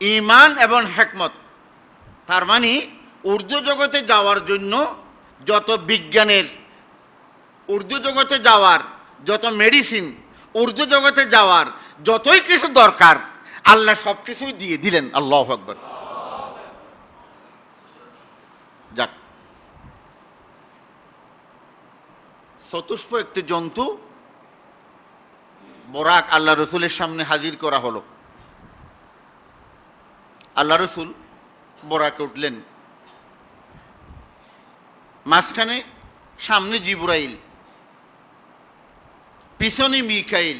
ঈমান এবং হিকমত। তার মানে উর্দু জগতে যাওয়ার জন্য যত বিজ্ঞানের, উর্দু জগতে যাওয়ার যত মেডিসিন, উর্দু জগতে যাওয়ার যতই কিছু দরকার আল্লাহ সব কিছুই দিয়ে দিলেন। আল্লাহু আকবার। যাক, চতুষ্প একটি জন্তু বোরাক আল্লাহ রসুলের সামনে হাজির করা হলো। আল্লাহ রসুল বোরাকে উঠলেন, মাঝখানে সামনে জিবরাইল, পিছনে মিকাইল,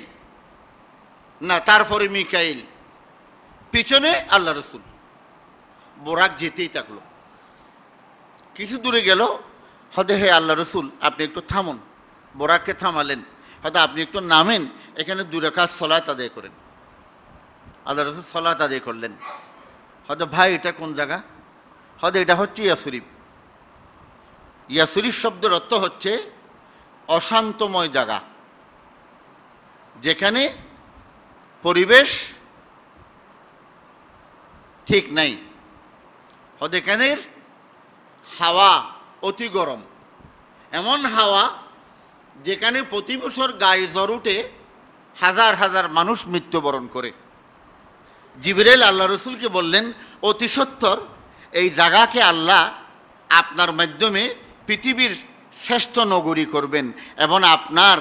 না তারপরে মিকাইল, পিছনে আল্লাহ রসুল। বোরাক যেতেই থাকলো। কিছু দূরে গেল, হয়তো হে আল্লাহ রসুল আপনি একটু থামুন। বোরাককে থামালেন, হয়তো আপনি একটু নামেন, এখানে 2 রাকাত সালাত আদায় করেন। আল্লাহ রসুল সালাত আদায় করলেন। হয়তো ভাই এটা কোন জায়গা? হয়তো এটা হচ্ছে ইয়াসরিফ। ইয়াসরিফ শব্দের অর্থ হচ্ছে অশান্তময় জায়গা, যেখানে পরিবেশ ঠিক নাই। হয়তো এখানের হাওয়া অতি গরম, এমন হাওয়া যেখানে প্রতি বছর গায়ে জ্বর উঠে হাজার হাজার মানুষ মৃত্যুবরণ করে। জিবরাইল আল্লাহ রসুলকে বললেন অতি সত্বর এই জায়গাকে আল্লাহ আপনার মাধ্যমে পৃথিবীর শ্রেষ্ঠ নগরী করবেন এবং আপনার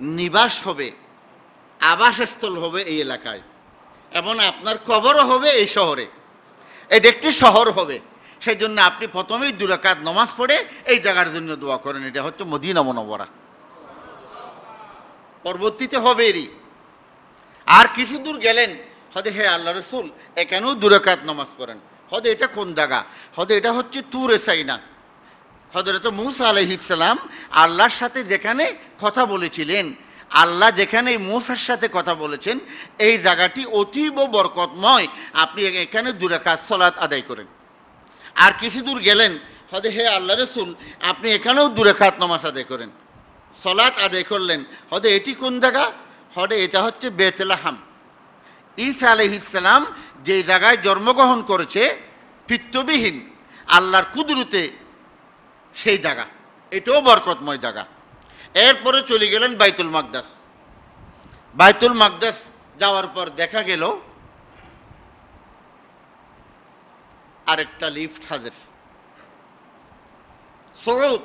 নিবাস হবে, আবাসস্থল হবে এই এলাকায়, এবং আপনার কবরও হবে এই শহরে। এটা একটি শহর হবে। সেই জন্য আপনি প্রথমেই 2 রাকাত নামাজ পড়ে এই জায়গার জন্য দোয়া করেন। এটা হচ্ছে মদিনা মুনাওয়ারা, পরবর্তীতে হবে এরই। আর কিছু দূর গেলেন, হয়তো হে আল্লাহ রসুল এখানেও 2 রাকাত নামাজ পড়েন। হয়তো এটা কোন জায়গা? হয়তো এটা হচ্ছে তুরে সাইনা। হযরত মূসা আলাইহিস সালাম আল্লাহর সাথে যেখানে কথা বলেছিলেন, আল্লাহ যেখানে মূসার সাথে কথা বলেছেন, এই জায়গাটি অতীব বরকতময়, আপনি এখানে 2 রাকাত সালাত আদায় করেন। আর কিছু দূর গেলেন, হয়তো হে আল্লাহ রসুল আপনি এখানেও 2 রাকাত নামাজ আদায় করেন, সালাত আদায় করলেন। হয়তো এটি কোন জায়গা? হয়তো এটা হচ্ছে বেতলাহাম। ঈসা আলাইহিস সালাম যে জায়গায় জন্মগ্রহণ করেছে, পিতৃবিহীন, আল্লাহর কুদরতে সেই জায়গা, এটাও বরকতময় জায়গা। এরপরে চলে গেলেন বাইতুল মাকদাস। বাইতুল মাকদাস যাওয়ার পর দেখা গেল আরেকটা লিফট হাজির, সৌদ।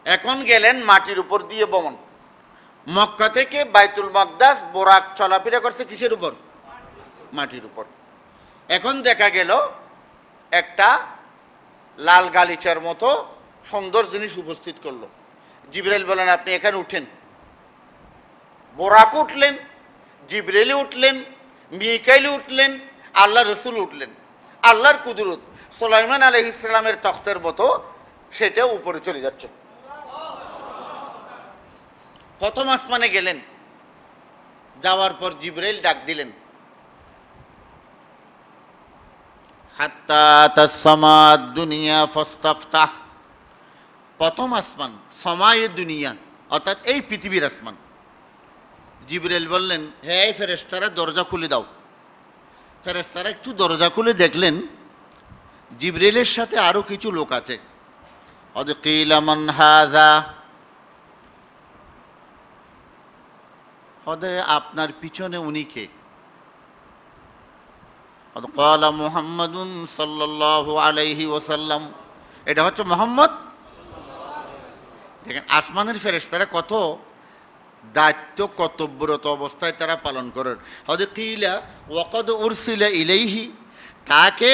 এখন গেলেন মাটির উপর দিয়ে ভ্রমণ। মক্কা থেকে বাইতুল মাকদাস বোরাক চলাফেরা করছে কিসের উপর? মাটির উপর। এখন দেখা গেল একটা লাল গালিচার মতো সুন্দর জিনিস উপস্থিত করলো। জিবরাইল বলেন আপনি এখানে উঠেন। বোরাক উঠলেন, জিবরাইল উঠলেন, মিকাইল উঠলেন, আল্লাহ রসুল উঠলেন। আল্লাহর কুদরত সুলাইমান আলাইহিস সালামের তখতের মতো সেটা উপরে চলে যাচ্ছে। প্রথম আসমানে গেলেন, যাওয়ার পর জিবরাইল ডাক দিলেন, হাত্তা তাসসামাদ দুনিয়া ফাস্তাফতাহ। প্রথম আসমান সমায়ে দুনিয়া, অর্থাৎ এই পৃথিবীর আসমান। জিবরাইল বললেন, হে ফেরেশতারা দরজা খুলে দাও। ফেরেশতারা একটু দরজা খুলে দেখলেন জিবরাইলের সাথে আরো কিছু লোক আছে। অদ কিলা মান হাযা, হদে আপনার পিছনে উনি কে? অদ ক্বালা মুহাম্মাদুন সাল্লাল্লাহু আলাইহি ওয়াসাল্লাম, এটা হচ্ছে মুহাম্মদ। দেখেন আসমানের ফেরেশতারা কত দায়িত্ব কর্তব্যরত অবস্থায় তারা পালন করেন। হদে কিলা ওয়াকাদ উরসিলা ইলাইহি, তাকে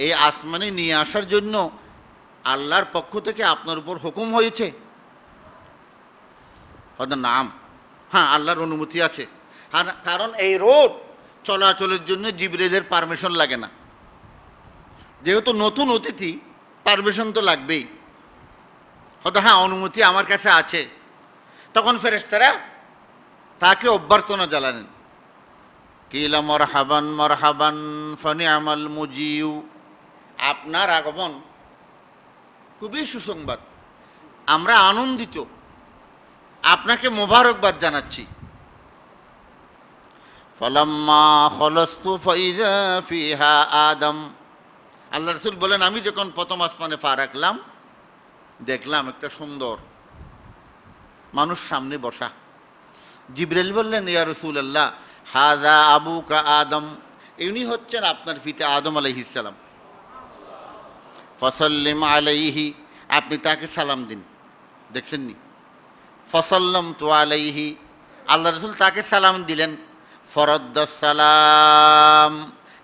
এই আসমানে নিয়ে আসার জন্য আল্লাহর পক্ষ থেকে আপনার উপর হুকুম হয়েছে। হয়তো নাম, হ্যাঁ আল্লাহর অনুমতি আছে। কারণ এই রোড চলাচলের জন্য জিবরাইলের পারমিশন লাগে না, যেহেতু নতুন অতিথি পারমিশন তো লাগবেই। হয়তো হ্যাঁ অনুমতি আমার কাছে আছে। তখন ফেরেশতারা তাকে অভ্যর্থনা জানালেন, কিলা মারহাবান মারহাবান ফানিআমাল মুজিউ, আপনার আগমন খুবই সুসংবাদ, আমরা আনন্দিত, আপনাকে মোবারকবাদ জানাচ্ছি। ফালাম্মা খলাস্তু ফাইযা ফিহা আদম, আল্লাহ রাসূল বলেন আমি যখন প্রথম আসমানে পা রাখলাম দেখলাম একটা সুন্দর মানুষ সামনে বসা। জিবরাইল বললেন, ইয়া রাসূলুল্লাহ হাযা আবুকা আদম, ইনি হচ্ছেন আপনার পিতা আদম আলাইহিস সালাম। ফাসাল্লিম আলাইহি, আপনি তাকে সালাম দিন। দেখছেন নি? ফাসাল্লামতু আলাইহি, আল্লাহ রাসূল তাকে সালাম দিলেন। ফরাদ্দাস সালাম,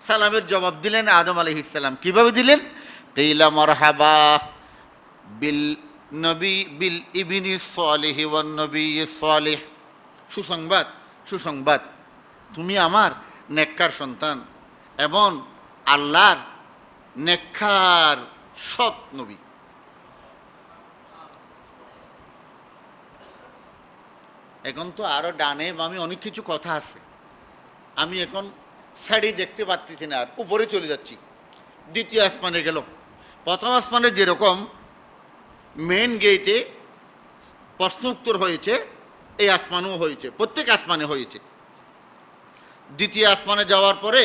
সালামের জবাব দিলেন আদম আলাইহিস সালাম। কিভাবে দিলেন? কিলা মারহাবা বিল নবী বিল ইবনি সালিহ ওয়ান নবী সালিহ, সুসংবাদ সুসংবাদ, তুমি আমার নেককার সন্তান এবং আল্লাহর নেককার সৎ নবী। এখন তো আরো ডানে বামে অনেক কিছু কথা আছে, আমি এখন সাইডে দেখতে পাচ্ছি না, আর উপরে চলে যাচ্ছি। দ্বিতীয় আসমানে গেল। প্রথম আসমানে যেরকম মেন গেটে প্রশ্ন উত্তর হয়েছে, এই আসমানেও হয়েছে, প্রত্যেক আসমানে হয়েছে। দ্বিতীয় আসমানে যাওয়ার পরে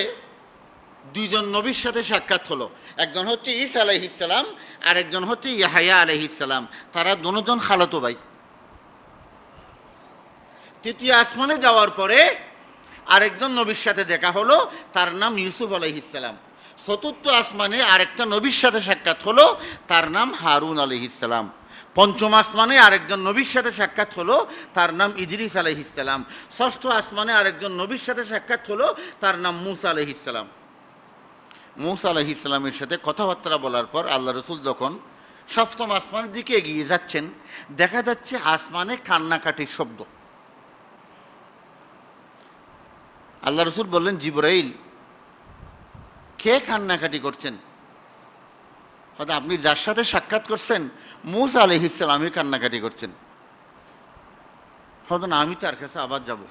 দুইজন নবীর সাথে সাক্ষাৎ হলো। একজন হচ্ছে ঈসা আলাইহিস সালাম, আর একজন হচ্ছে ইয়াহইয়া আলাইহিস সালাম। তারা দুজন খালাতো ভাই। তৃতীয় আসমানে যাওয়ার পরে আরেকজন নবীর সাথে দেখা হলো, তার নাম ইউসুফ আলাইহিস সালাম। চতুর্থ আসমানে আরেকটা নবীর সাথে সাক্ষাৎ হলো, তার নাম হারুন আলাইহিস সালাম। পঞ্চম আসমানে আরেকজন নবীর সাথে সাক্ষাৎ হলো, তার নাম ইদ্রিস আলাইহিস সালাম। ষষ্ঠ আসমানে আরেকজন নবীর সাথে সাক্ষাৎ হলো, তার নাম মূসা আলাইহিস সালাম। মূসা আলাইহিস সালামের সাথে কথাবার্তা বলার পর আল্লাহ রসুল যখন সপ্তম আসমানের দিকে এগিয়ে যাচ্ছেন, দেখা যাচ্ছে আসমানে কান্নাকাটির শব্দ। আল্লাহ রসুল বললেন, জিবরাইল কে কান্নাকাটি করছেন? হয়তো আপনি যার সাথে সাক্ষাৎ করছেন মূসা আলাইহিস সালামই কান্নাকাটি করছেন। হয়তো না, আমি তার কাছে আবার যাব।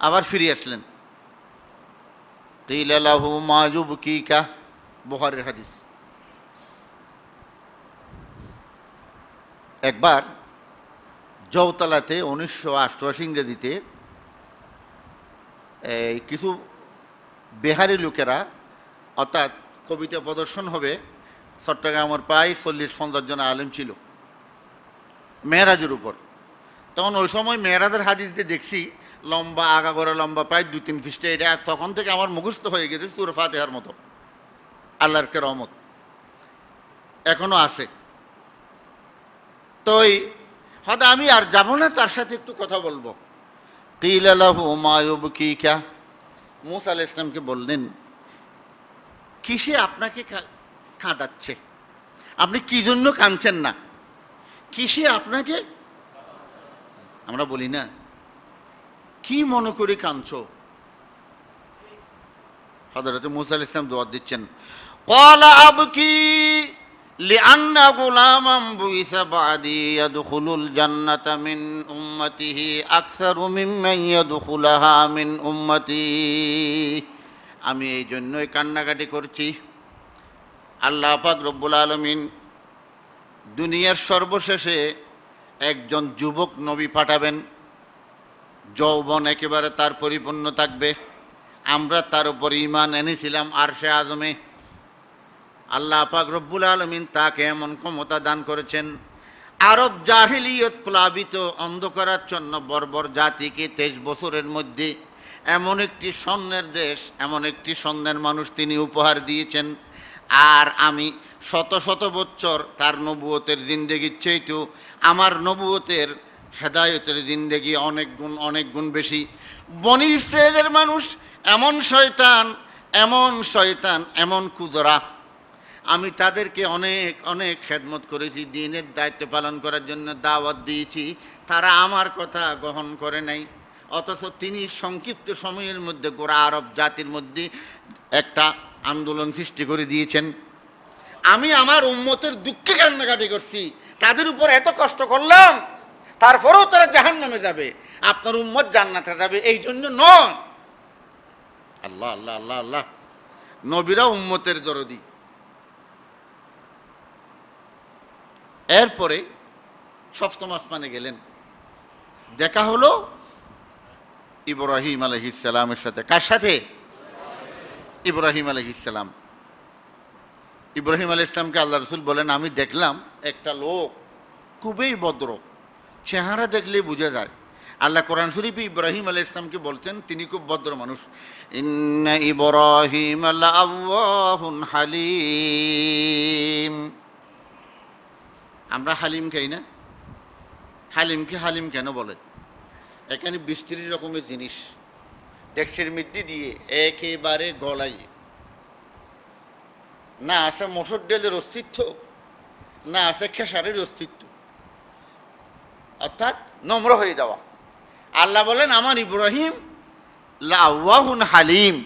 আবার ফিরে আসলেন। কিলা লাহু মা ইউবকিকা, বুখারীর হাদিস। একবার জৌতলাতে 1988 ইংরেজিতে কিছু বেহারি লোকেরা অর্থাৎ কবিতা প্রদর্শন হবে। চট্টগ্রামের প্রায় 40-50 জন আলেম ছিল মেরাজের উপর। তখন ওই সময় মেরাজের হাদিসে দেখছি লম্বা আগা করে লম্বা প্রায় 2-3 ফিস্টে, এটা তখন থেকে আমার মুখস্থ হয়ে গেছে সূরা ফাতিহার মতো। আল্লাহর রহমত এখনো আছে। তো হয়তো আমি আর যাব না, তার সাথে একটু কথা বলবো। কিলা লাহু মা ইউবকিকা, মূসা আলাইহিস সালামকে বললেন কিসে আপনাকে কাঁদাচ্ছে, আপনি কি জন্য কাঁদছেন না, কিসে আপনাকে, আমরা বলি না কি মনে করে কাঁদছো। হযরত মূসা আলাইহিস সালাম দোয়া দিচ্ছেন, ক্বালা আবকি লিআন্না গুলামান বুইসা বাদি ইয়াদখুলুল জান্নাতা মিন উম্মতিহি আকসারু মিম্মান ইয়াদখুলাহা মিন উম্মতি। আমি এই জন্যই কান্নাকাটি করছি, আল্লাহ পাক রব্বুল আলামিন দুনিয়ার সর্বশেষে একজন যুবক নবী পাঠাবেন, যৌবন একেবারে তার পরিপূর্ণ থাকবে। আমরা তার উপর ঈমান এনেছিলাম আরশে আজমে। আল্লাহ পাক রব্বুল আলামিন তাকে এমন ক্ষমতা দান করেছেন, আরব জাহিলিয়ত প্লাবিত অন্ধকারার জন্য বর্বর জাতিকে 23 বছরের মধ্যে এমন একটি স্বর্ণের দেশ, এমন একটি স্বর্ণের মানুষ তিনি উপহার দিয়েছেন। আর আমি শত শত বছর তার নবুয়তের জিন্দেগির চাইতেও আমার নবুয়তের হেদায়তের জিন্দেগি অনেক গুণ বেশি। বনি ইসরায়েলের মানুষ এমন শয়তান, এমন কুদরা, আমি তাদেরকে অনেক খেদমত করেছি, দ্বীনের দায়িত্ব পালন করার জন্য দাওয়াত দিয়েছি, তারা আমার কথা গ্রহণ করে নাই। অথচ তিনি সংক্ষিপ্ত সময়ের মধ্যে গোড়া আরব জাতির মধ্যে একটা আন্দোলন সৃষ্টি করে দিয়েছেন। আমি আমার উম্মতের দুঃখে কান্নাকাটি করছি, তাদের উপর এত কষ্ট করলাম, তারপরেও তারা জাহান্নামে যাবে, আপনার উম্মত জান্নাতে যাবে, এই জন্য নয়। আল্লাহ আল্লাহ আল্লাহ আল্লাহ, নবীরা উম্মতের দরদি। এরপরে সপ্তম আসমানে গেলেন, দেখা হলো ইব্রাহিম আলাইহিস সালামের সাথে। কার সাথে? ইব্রাহিম আলাইহিস সালাম। ইব্রাহিম আলাইহিস সালামকে আল্লাহ রাসূল বলেন, আমি দেখলাম একটা লোক খুবই ভদ্র, চেহারা দেখলেই বোঝা যায়। আল্লাহ কোরআন শরীফে ইব্রাহিম আলাইহিস সালামকে বলতেন তিনি খুব ভদ্র মানুষ। ইন্না ইব্রাহিম লাআওয়াহুন হালিম। আমরা হালিম খাই না? হালিমকে হালিম কেন বলে? এখানে 20-30 রকমের জিনিস ডেকসির মধ্যে দিয়ে একেবারে গলাই, না আছে মসুর ডালের অস্তিত্ব, না আছে খেসারের অস্তিত্ব, অর্থাৎ নম্র হয়ে যাওয়া। আল্লাহ বলেন আমার ইব্রাহিম লাআওয়াহুন হালিম,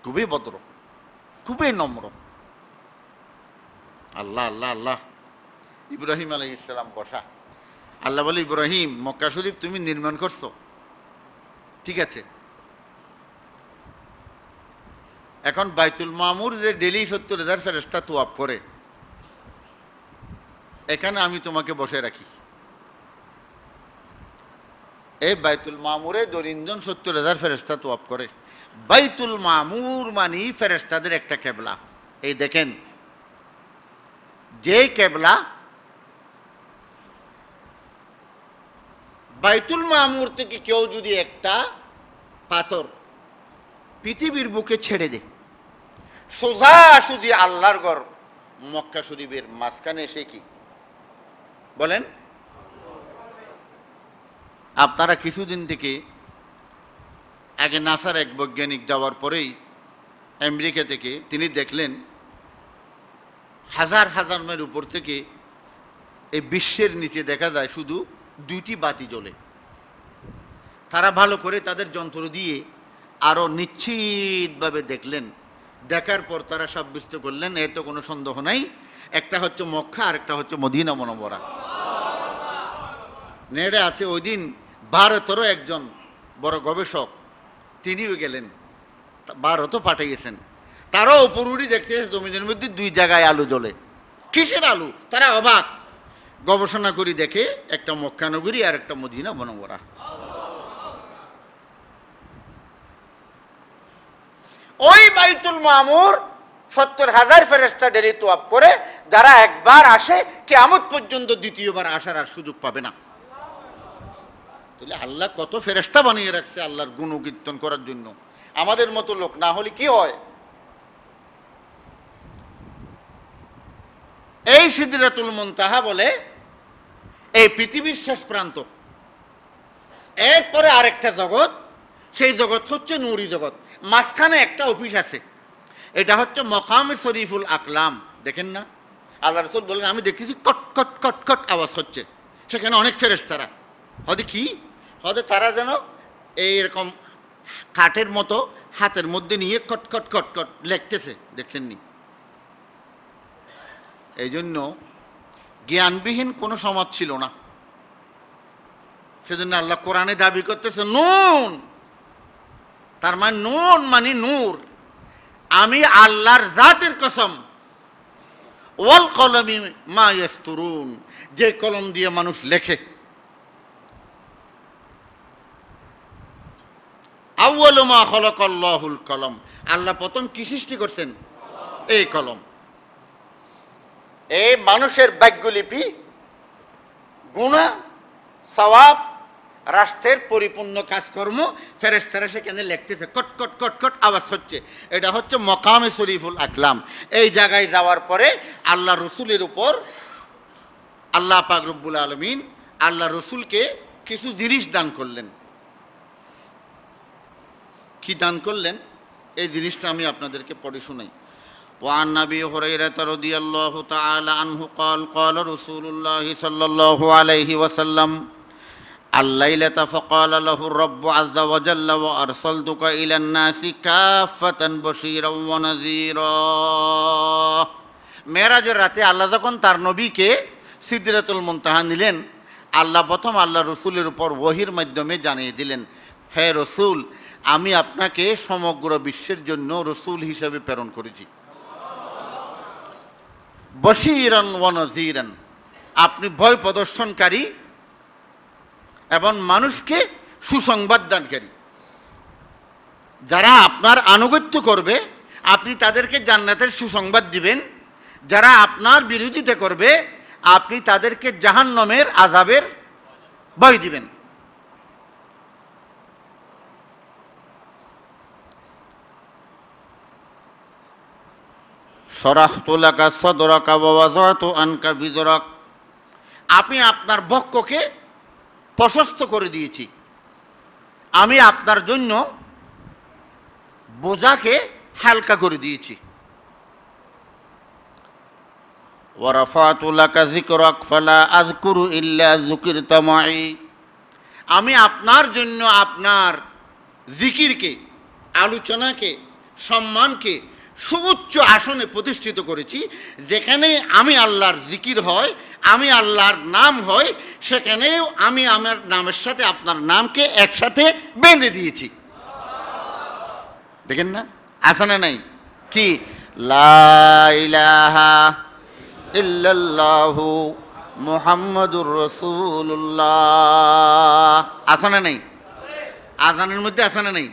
খুবই ভদ্র, খুবই নম্র। আল্লাহ আল্লাহ আল্লাহ। ইব্রাহিম আলাইহিস সালাম বসা। আল্লাহ বলে, ইব্রাহিম মক্কা শরীফ তুমি নির্মাণ করছো, ঠিক আছে, এখন বাইতুল মামুর যে ডেলি 70,000 ফেরেশতা তোয়াফ করে, এখানে আমি তোমাকে বসে রাখি। এই বাইতুল মামুরে দৈনন্দিন 70,000 ফেরেশতা তোয়াফ করে। বাইতুল মামুর মানে ফেরেশতাদের একটা কেবলা। এই দেখেন, যে কেবলা বাইতুল মামুর থেকে কেউ যদি একটা পাথর পৃথিবীর বুকে ছেড়ে দেয়, সোজাসুজি আল্লাহর ঘর মক্কা শরীফের মাঝখানে এসে কি বলেন? আপনারা কিছুদিন থেকে আগে নাসার এক বৈজ্ঞানিক যাওয়ার পরেই আমেরিকা থেকে তিনি দেখলেন হাজার হাজার মাইল উপর থেকে এই বিশ্বের নিচে দেখা যায় শুধু 2টি বাতি জ্বলে। তারা ভালো করে তাদের যন্ত্র দিয়ে আরও নিশ্চিতভাবে দেখলেন, দেখার পর তারা সাব্যস্ত করলেন এত কোনো সন্দেহ নাই, একটা হচ্ছে মক্কা আর একটা হচ্ছে মদিনা মুনাওয়ারা। নেড়ে আছে ওই দিন ভারতেরও একজন বড় গবেষক তিনিও গেলেন, ভারতও পাঠিয়েছেন, তারাও উপরুরি দেখতেছে জমিনের মধ্যে 2 জায়গায় আলো জ্বলে। কিসের আলো? তারা অবাক। গবেষণা করি দেখে একটা মক্কা নগরী আর একটা মদিনা মুনাওয়ারা। ওই বাইতুল মামুর 70,000 ফেরেশতা ডেলি তোয়াফ করে, যারা একবার আসে কিয়ামত পর্যন্ত দ্বিতীয়বার আসার আর সুযোগ পাবে না। তাহলে আল্লাহ কত ফেরেশতা বানিয়ে রাখছে আল্লাহর গুণকীর্তন করার জন্য। আমাদের মতো লোক না হলে কি হয়? এই সিদরাতুল মুনতাহা বলে এই পৃথিবীর শেষ প্রান্ত। এরপরে আরেকটা জগৎ, সেই জগৎ হচ্ছে নূরি জগৎ। মাঝখানে একটা অফিস আছে, এটা হচ্ছে মকামে শরীফুল আকলাম। দেখেন না, আল্লাহ রাসূল বলেন আমি দেখতেছি কট কট কট কট আওয়াজ হচ্ছে, সেখানে অনেক ফেরেশতারা। হয়তো কি হয়তো তারা যেন এইরকম কাঠের মতো হাতের মধ্যে নিয়ে কট কট কট কট লিখতেছে, দেখছেন নি? এই জন্য জ্ঞানবিহীন কোনো সমাজ ছিল না। সেজন্য আল্লাহ কোরআনে দাবি করতেছে নুন, তার মানে নুন মানে নূর। আমি আল্লাহর জাতের কসম, ওয়াল কলমি মা ইয়াসতুরুন, যে কলম দিয়ে মানুষ লেখে। আউয়ালু মা খালাকাল্লাহুল কলম, আল্লাহ প্রথম কি সৃষ্টি করছেন? এই কলম। এই মানুষের বাক্যলিপি, গুনাহ, সওয়াব, রাষ্ট্রের পরিপূর্ণ কাজকর্ম ফেরেশতারা সেখানে লিখতেছে, কট কট কট কট আওয়াজ হচ্ছে। এটা হচ্ছে মকামে শরীফুল আকলাম। এই জায়গায় যাওয়ার পরে আল্লাহ রসুলের উপর আল্লাহ পাক রব্বুল আলামিন আল্লাহ রসুলকে কিছু জিনিস দান করলেন। কি দান করলেন? এই জিনিসটা আমি আপনাদেরকে পড়ে শোনাই। وعن أبي هريرة رضي الله تعالى عنه قال قال رسول الله صلى الله عليه وسلم الليلة فقال له الرب عز وجل وأرسلتك إلى الناس كافة بشيرا ونذيرا। মেরাজের রাতে আল্লাহ যখন তার নবীকে সিদরাতুল মুনতাহা নিলেন, আল্লাহ প্রথম আল্লাহ রসুলের উপর ওহীর মাধ্যমে জানিয়ে দিলেন, হে রসুল, আমি আপনাকে সমগ্র বিশ্বের জন্য রসুল হিসেবে প্রেরণ করেছি। বশীরান ওয়া নাযীরান, আপনি ভয় প্রদর্শনকারী এবং মানুষকে সুসংবাদ দানকারী। যারা আপনার আনুগত্য করবে আপনি তাদেরকে জান্নাতের সুসংবাদ দিবেন, যারা আপনার বিরোধিতা করবে আপনি তাদেরকে জাহান্নামের আযাবের ভয় দিবেন। শরাহতু লাকা সাদরাকা ওয়া ওয়াযাতু আনকা বিযরাক, আমি আপনার বক্ষকে প্রশস্ত করে দিয়েছি, আমি আপনার জন্য বোঝাকে হালকা করে দিয়েছি। ওয়া রাফাতু লাকা যিকরাক ফালা আযকুরু ইল্লা যুকিরতা মাই, আমি আপনার জন্য আপনার জিকিরকে, আলোচনাকে, সম্মানকে সুউচ্চ আসনে প্রতিষ্ঠিত করেছি। যেখানে আমি আল্লাহর জিকির হয়, আমি আল্লাহর নাম হয়, সেখানেও আমি আমার নামের সাথে আপনার নামকে একসাথে বেঁধে দিয়েছি। দেখেন না, আছে না নাই? কি লা ইলাহা ইল্লাল্লাহু মুহাম্মাদুর রাসূলুল্লাহ, আছে না নাই? আযানের মধ্যে আছে না নাই?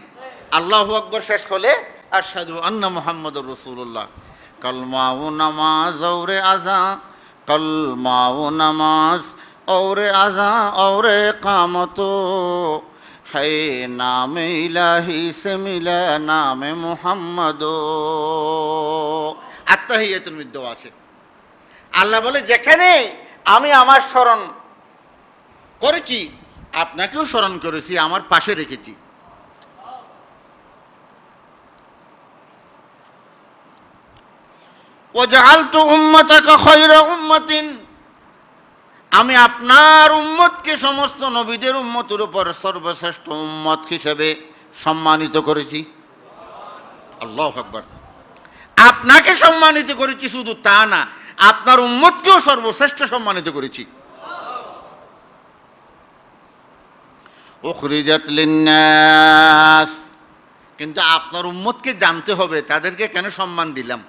আল্লাহু আকবার শেষ হলে আশহাদু আন্না মুহাম্মাদুর রাসূলুল্লাহ। কলমা ও নামাজ ওরে আযা, কলমা ও নামাজ ওরে আযা ওরে কামত, হে নামে ইলাহি সে মিলা নামে মুহাম্মদ। আত্তাহিয়াতুল মধ্যে আছে আল্লাহ বলে, যেখানে আমি আমার স্মরণ করেছি আপনাকেও স্মরণ করেছি, আমার পাশে রেখেছি। ওয়াজআলতু উম্মাতাকা খায়রা উম্মাতিন, আমি আপনার উম্মতকে সমস্ত নবীদের উম্মতের উপর সর্বশ্রেষ্ঠ উম্মত হিসেবে সম্মানিত করেছি। আল্লাহু আকবার। আপনাকে সম্মানিত করেছি, শুধু তা না, আপনার উম্মতকেও সর্বশ্রেষ্ঠ সম্মানিত করেছি। উখরিজাত লিন্নাস, কিন্তু আপনার উম্মতকে জানতে হবে তাদেরকে কেন সম্মান দিলাম।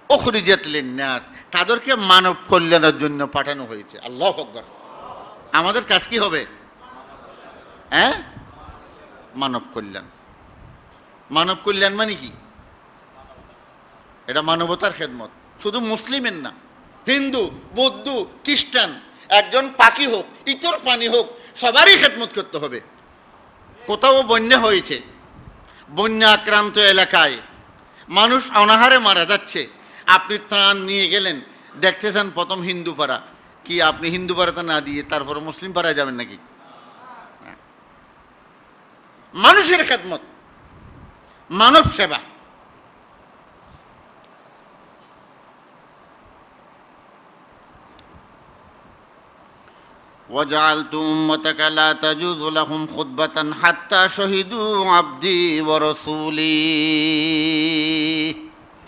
উখরিজাত লিন্নাস, তাদেরকে মানব কল্যাণের জন্য পাঠানো হয়েছে। আল্লাহু আকবার। আমাদের কাজ কি হবে? হ্যাঁ, মানব কল্যাণ। মানব কল্যাণ মানে কি? এটা মানবতার খেদমত, শুধু মুসলিমের না, হিন্দু, বৌদ্ধ, খ্রিস্টান, একজন পাখি হোক, ইতর প্রাণী হোক, সবারই খেদমত করতে হবে। কোথাও বন্যা হয়েছে, বন্যা আক্রান্ত এলাকায় মানুষ অনাহারে মারা যাচ্ছে, আপনি ত্রাণ নিয়ে গেলেন, দেখতেছেন প্রথম হিন্দু পাড়া, কি আপনি হিন্দু পাড়াতে না দিয়ে তারপর মুসলিম পাড়ায় যাবেন নাকি? মানুষের খেদমত, মানব সেবা। وجعلت أمتك لا تجوز لهم خطبة حتى شهدوا عبدي ورسولي।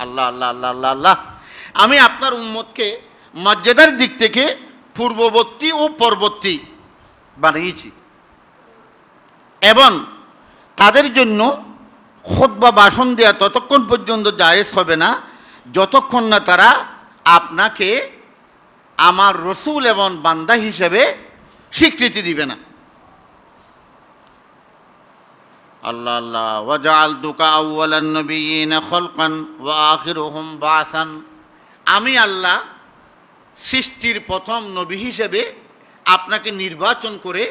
আল্লাহ আল্লাহ আল্লাহ আল্লাহ আল্লাহ। আমি আপনার উম্মতকে মর্যাদার দিক থেকে পূর্ববর্তী ও পরবর্তী বানিয়েছি, এবং তাদের জন্য খুতবা ভাষণ দেওয়া ততক্ষণ পর্যন্ত জায়েজ হবে না যতক্ষণ না তারা আপনাকে আমার রসুল এবং বান্দা হিসেবে স্বীকৃতি দিবে না। আল্লাহ আল্লাহ। ওয়াজআলতুকা আউওয়ালান নবিয়্যিনা খালকান ওয়া আখিরুহুম বাসান। আমি আল্লাহ সৃষ্টির প্রথম নবী হিসেবে আপনাকে নির্বাচন করে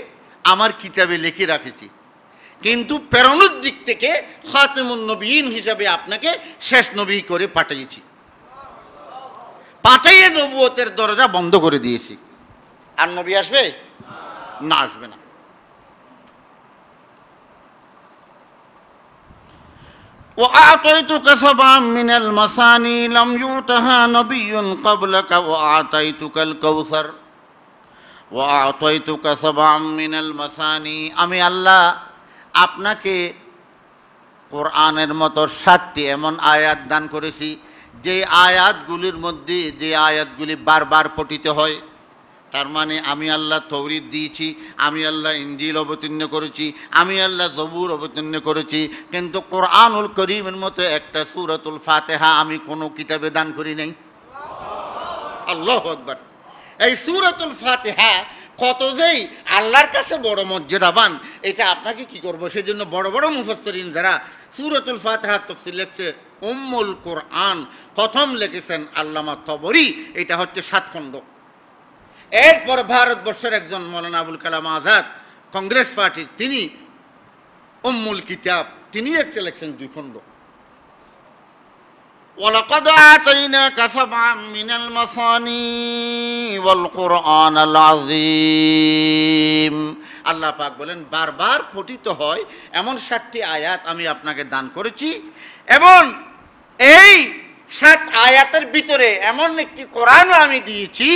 আমার কিতাবে লিখে রাখেছি, কিন্তু প্রেরণের দিক থেকে খাতেমুন নবীন হিসাবে আপনাকে শেষ নবী করে পাঠিয়েছি। পাঠাইয়ে নবুয়তের দরজা বন্ধ করে দিয়েছি। আর নবী আসবে না? আসবে না। وَأَعْطَيْتُكَ سَبْعًا مِنَ الْمَثَانِي لَمْ يُؤْتَهَا نَبِيٌّ قَبْلَكَ وَأَعْطَيْتُكَ الْكَوْثَرَ وَأَعْطَيْتُكَ سَبْعًا مِنَ الْمَثَانِي। আমি আল্লাহ আপনাকে কোরআনের মতো 7টি এমন আয়াত দান করেছি, যে আয়াতগুলির মধ্যে যে আয়াতগুলি বারবার পঠিত হয়। তার মানে আমি আল্লাহ তৌরিত দিয়েছি, আমি আল্লাহ ইনজিল অবতীর্ণ করেছি, আমি আল্লাহ জবুর অবতীর্ণ করেছি, কিন্তু কোরআনুল করিমের মতো একটা সূরাতুল ফাতিহা আমি কোনো কিতাবে দান করি নাই। আল্লাহু আকবার। এই সূরাতুল ফাতিহা কত যেই আল্লাহর কাছে বড় মর্যাদাবান, এটা আপনাকে কি করব, সেজন্য বড় বড় মুফাসসিরিন যারা সূরাতুল ফাতিহা তাফসীর লিখছে, উম্মুল কোরআন প্রথম লিখেছেন আল্লামা তবরী, এটা হচ্ছে 7 খণ্ড। এরপর ভারতবর্ষের একজন মৌলানা আবুল কালাম আজাদ, কংগ্রেস পার্টির, তিনি উম্মুল কিতাব, তিনি একটা লিখছেন 2 খণ্ড। ওয়ালাকাদ আতাইনাকা সাবআম মিনাল মাসানি ওয়াল কুরআনাল আযীম। আল্লাহ পাক বলেন বারবার পঠিত হয় এমন 7টি আয়াত আমি আপনাকে দান করেছি, এবং এই 7 আয়াতের ভিতরে এমন একটি কোরআনও আমি দিয়েছি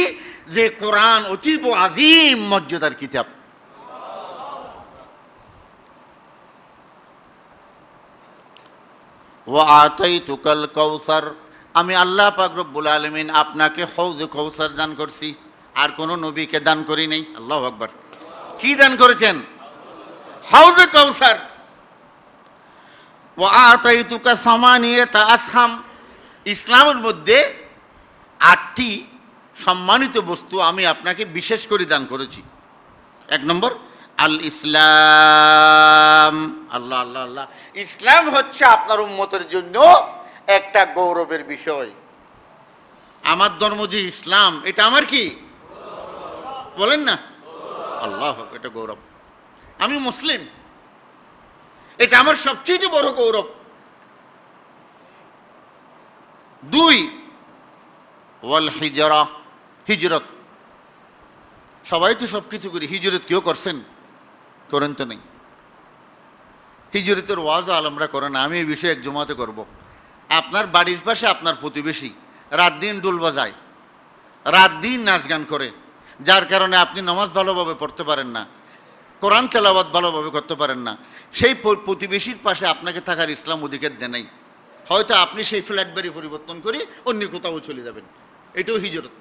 যে কোরআন অতীব আযীম মর্যাদার কিতাব। ওয়া আতাইতুকাল কাউসার। আমি আল্লাহ পাক রব্বুল আলামিন আপনাকে হৌজ কাউসার দান করছি, আর কোনো নবীকে দান করি নাই। আল্লাহু আকবার। কি দান করেছেন? হৌজ কাউসার। ওয়া আতাইতুকা সামানিয়াতা আসহাম। ইসলামের মধ্যে 8টি সম্মানিত বস্তু আমি আপনাকে বিশেষ করে দান করেছি। 1 নম্বর আল ইসলাম। আল্লাহ আল্লাহ আল্লাহ। ইসলাম হচ্ছে আপনার উম্মতের জন্য একটা গৌরবের বিষয়। আমার ধর্ম যে ইসলাম, এটা আমার কি বলেন না? আল্লাহ, এটা গৌরব। আমি মুসলিম, এটা আমার সবচেয়ে বড় গৌরব। 2 ওয়াল হিজরা। হিজরত। সবাই তো সব কিছু করি, হিজরত কেউ করছেন? করেন তো নেই। হিজরতের ওয়াজ আলমরা করে না। আমি এই বিষয়ে এক জমাতে করব। আপনার বাড়ির পাশে আপনার প্রতিবেশী রাত দিন ডোল বাজায়, রাত দিন নাচ গান করে, যার কারণে আপনি নামাজ ভালোভাবে পড়তে পারেন না, কোরআন তেলাওয়াত ভালোভাবে করতে পারেন না। সেই প্রতিবেশীর পাশে আপনাকে থাকার ইসলাম অধিকার দেয় নাই। হয়তো আপনি সেই ফ্ল্যাট বাড়ি পরিবর্তন করে অন্য কোথাও চলে যাবেন। এটাও হিজরত।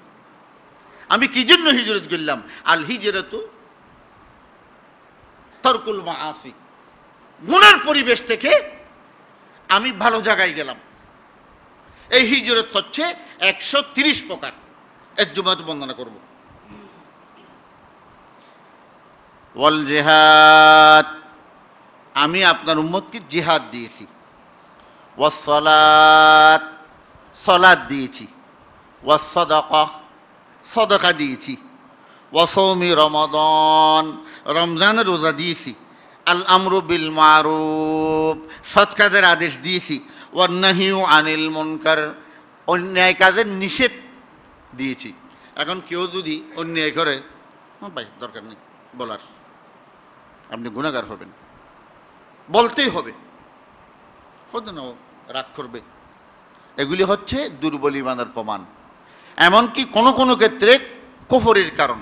আমি কি জন্য হিজরত করলাম? আল হিজরতু তারকুল মাআসি। গুনার পরিবেশ থেকে আমি ভালো জায়গায় গেলাম। এই হিজরত হচ্ছে 130 প্রকার। এক জুমাতে বর্ণনা করব। ওয়াল জিহাদ। আমি আপনার উম্মতকে জিহাদ দিয়েছি। ওয়াসসালাত, সলাত দিয়েছি, ওয়াসসাদাকা, সদকা দিয়েছি, ওয়াসৌমি রমাদান, রমজানের রোজা দিয়েছি, আল আমরু বিল মারুফ, সৎ কাজের আদেশ দিয়েছি, ওয়ান্নাহিউ আনিল মুনকার, অন্যায় কাজের নিষেধ দিয়েছি। এখন কেউ যদি অন্যায় করে, ভাই দরকার নেই বলার, আপনি গুনাহগার হবেন, বলতেই হবে, হতে না রাগ করবে। এগুলি হচ্ছে দুর্বল ঈমানের প্রমাণ, এমনকি কোনো কোনো ক্ষেত্রে কুফরের কারণ।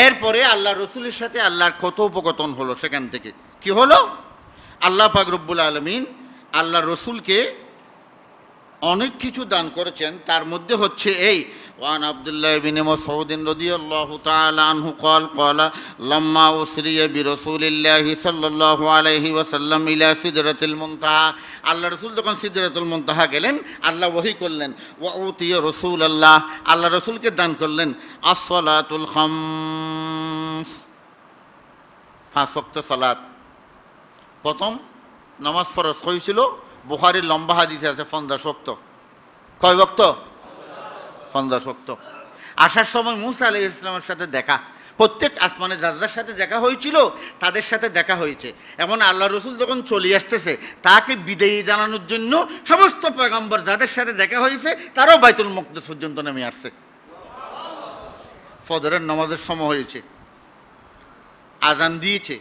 এরপরে আল্লাহ রসুলের সাথে আল্লাহর কথোপকথন হলো, সেখান থেকে কি হলো? আল্লাহ পাক রব্বুল আলামিন আল্লাহ রসুলকে অনেক কিছু দান করেছেন, তার মধ্যে হচ্ছে এই, ওয়ান আব্দুল্লাহ ইবনে মাসউদ রাদিয়াল্লাহু তাআলা আনহু قال قال لما اسري برسول الله صلى الله عليه وسلم الى سدرة المنتهى, আল্লাহ রসুল যখন সিদরাতুল মুনতাহা গেলেন, আল্লাহ ওহী করলেন, ওয়া উতিয়া রাসূলুল্লাহ, আল্লাহ রসুলকে দান করলেন আস-সালাতুল খামস, 5 ওয়াক্ত সালাত। প্রথম নামাজ ফরজ হয়েছিল, বুখারীর লম্বা হাদিসে আছে 50 ওয়াক্ত। কয় ওয়াক্ত? 50 ওয়াক্ত। আসার সময় মুসা আলাইহিস সালামের সাথে দেখা, প্রত্যেক আসমানের রাজার সাথে দেখা হয়েছিল, তাদের সাথে দেখা হয়েছে। এমন আল্লাহ রসুল যখন চলে আসতেছে, তাকে বিদায়ী জানানোর জন্য সমস্ত পয়গম্বর যাদের সাথে দেখা হয়েছে তারাও বাইতুল মুকদ্দাস পর্যন্ত নেমে আসছে। ফজরের নামাজের সময় হয়েছে, আজান দিয়েছে,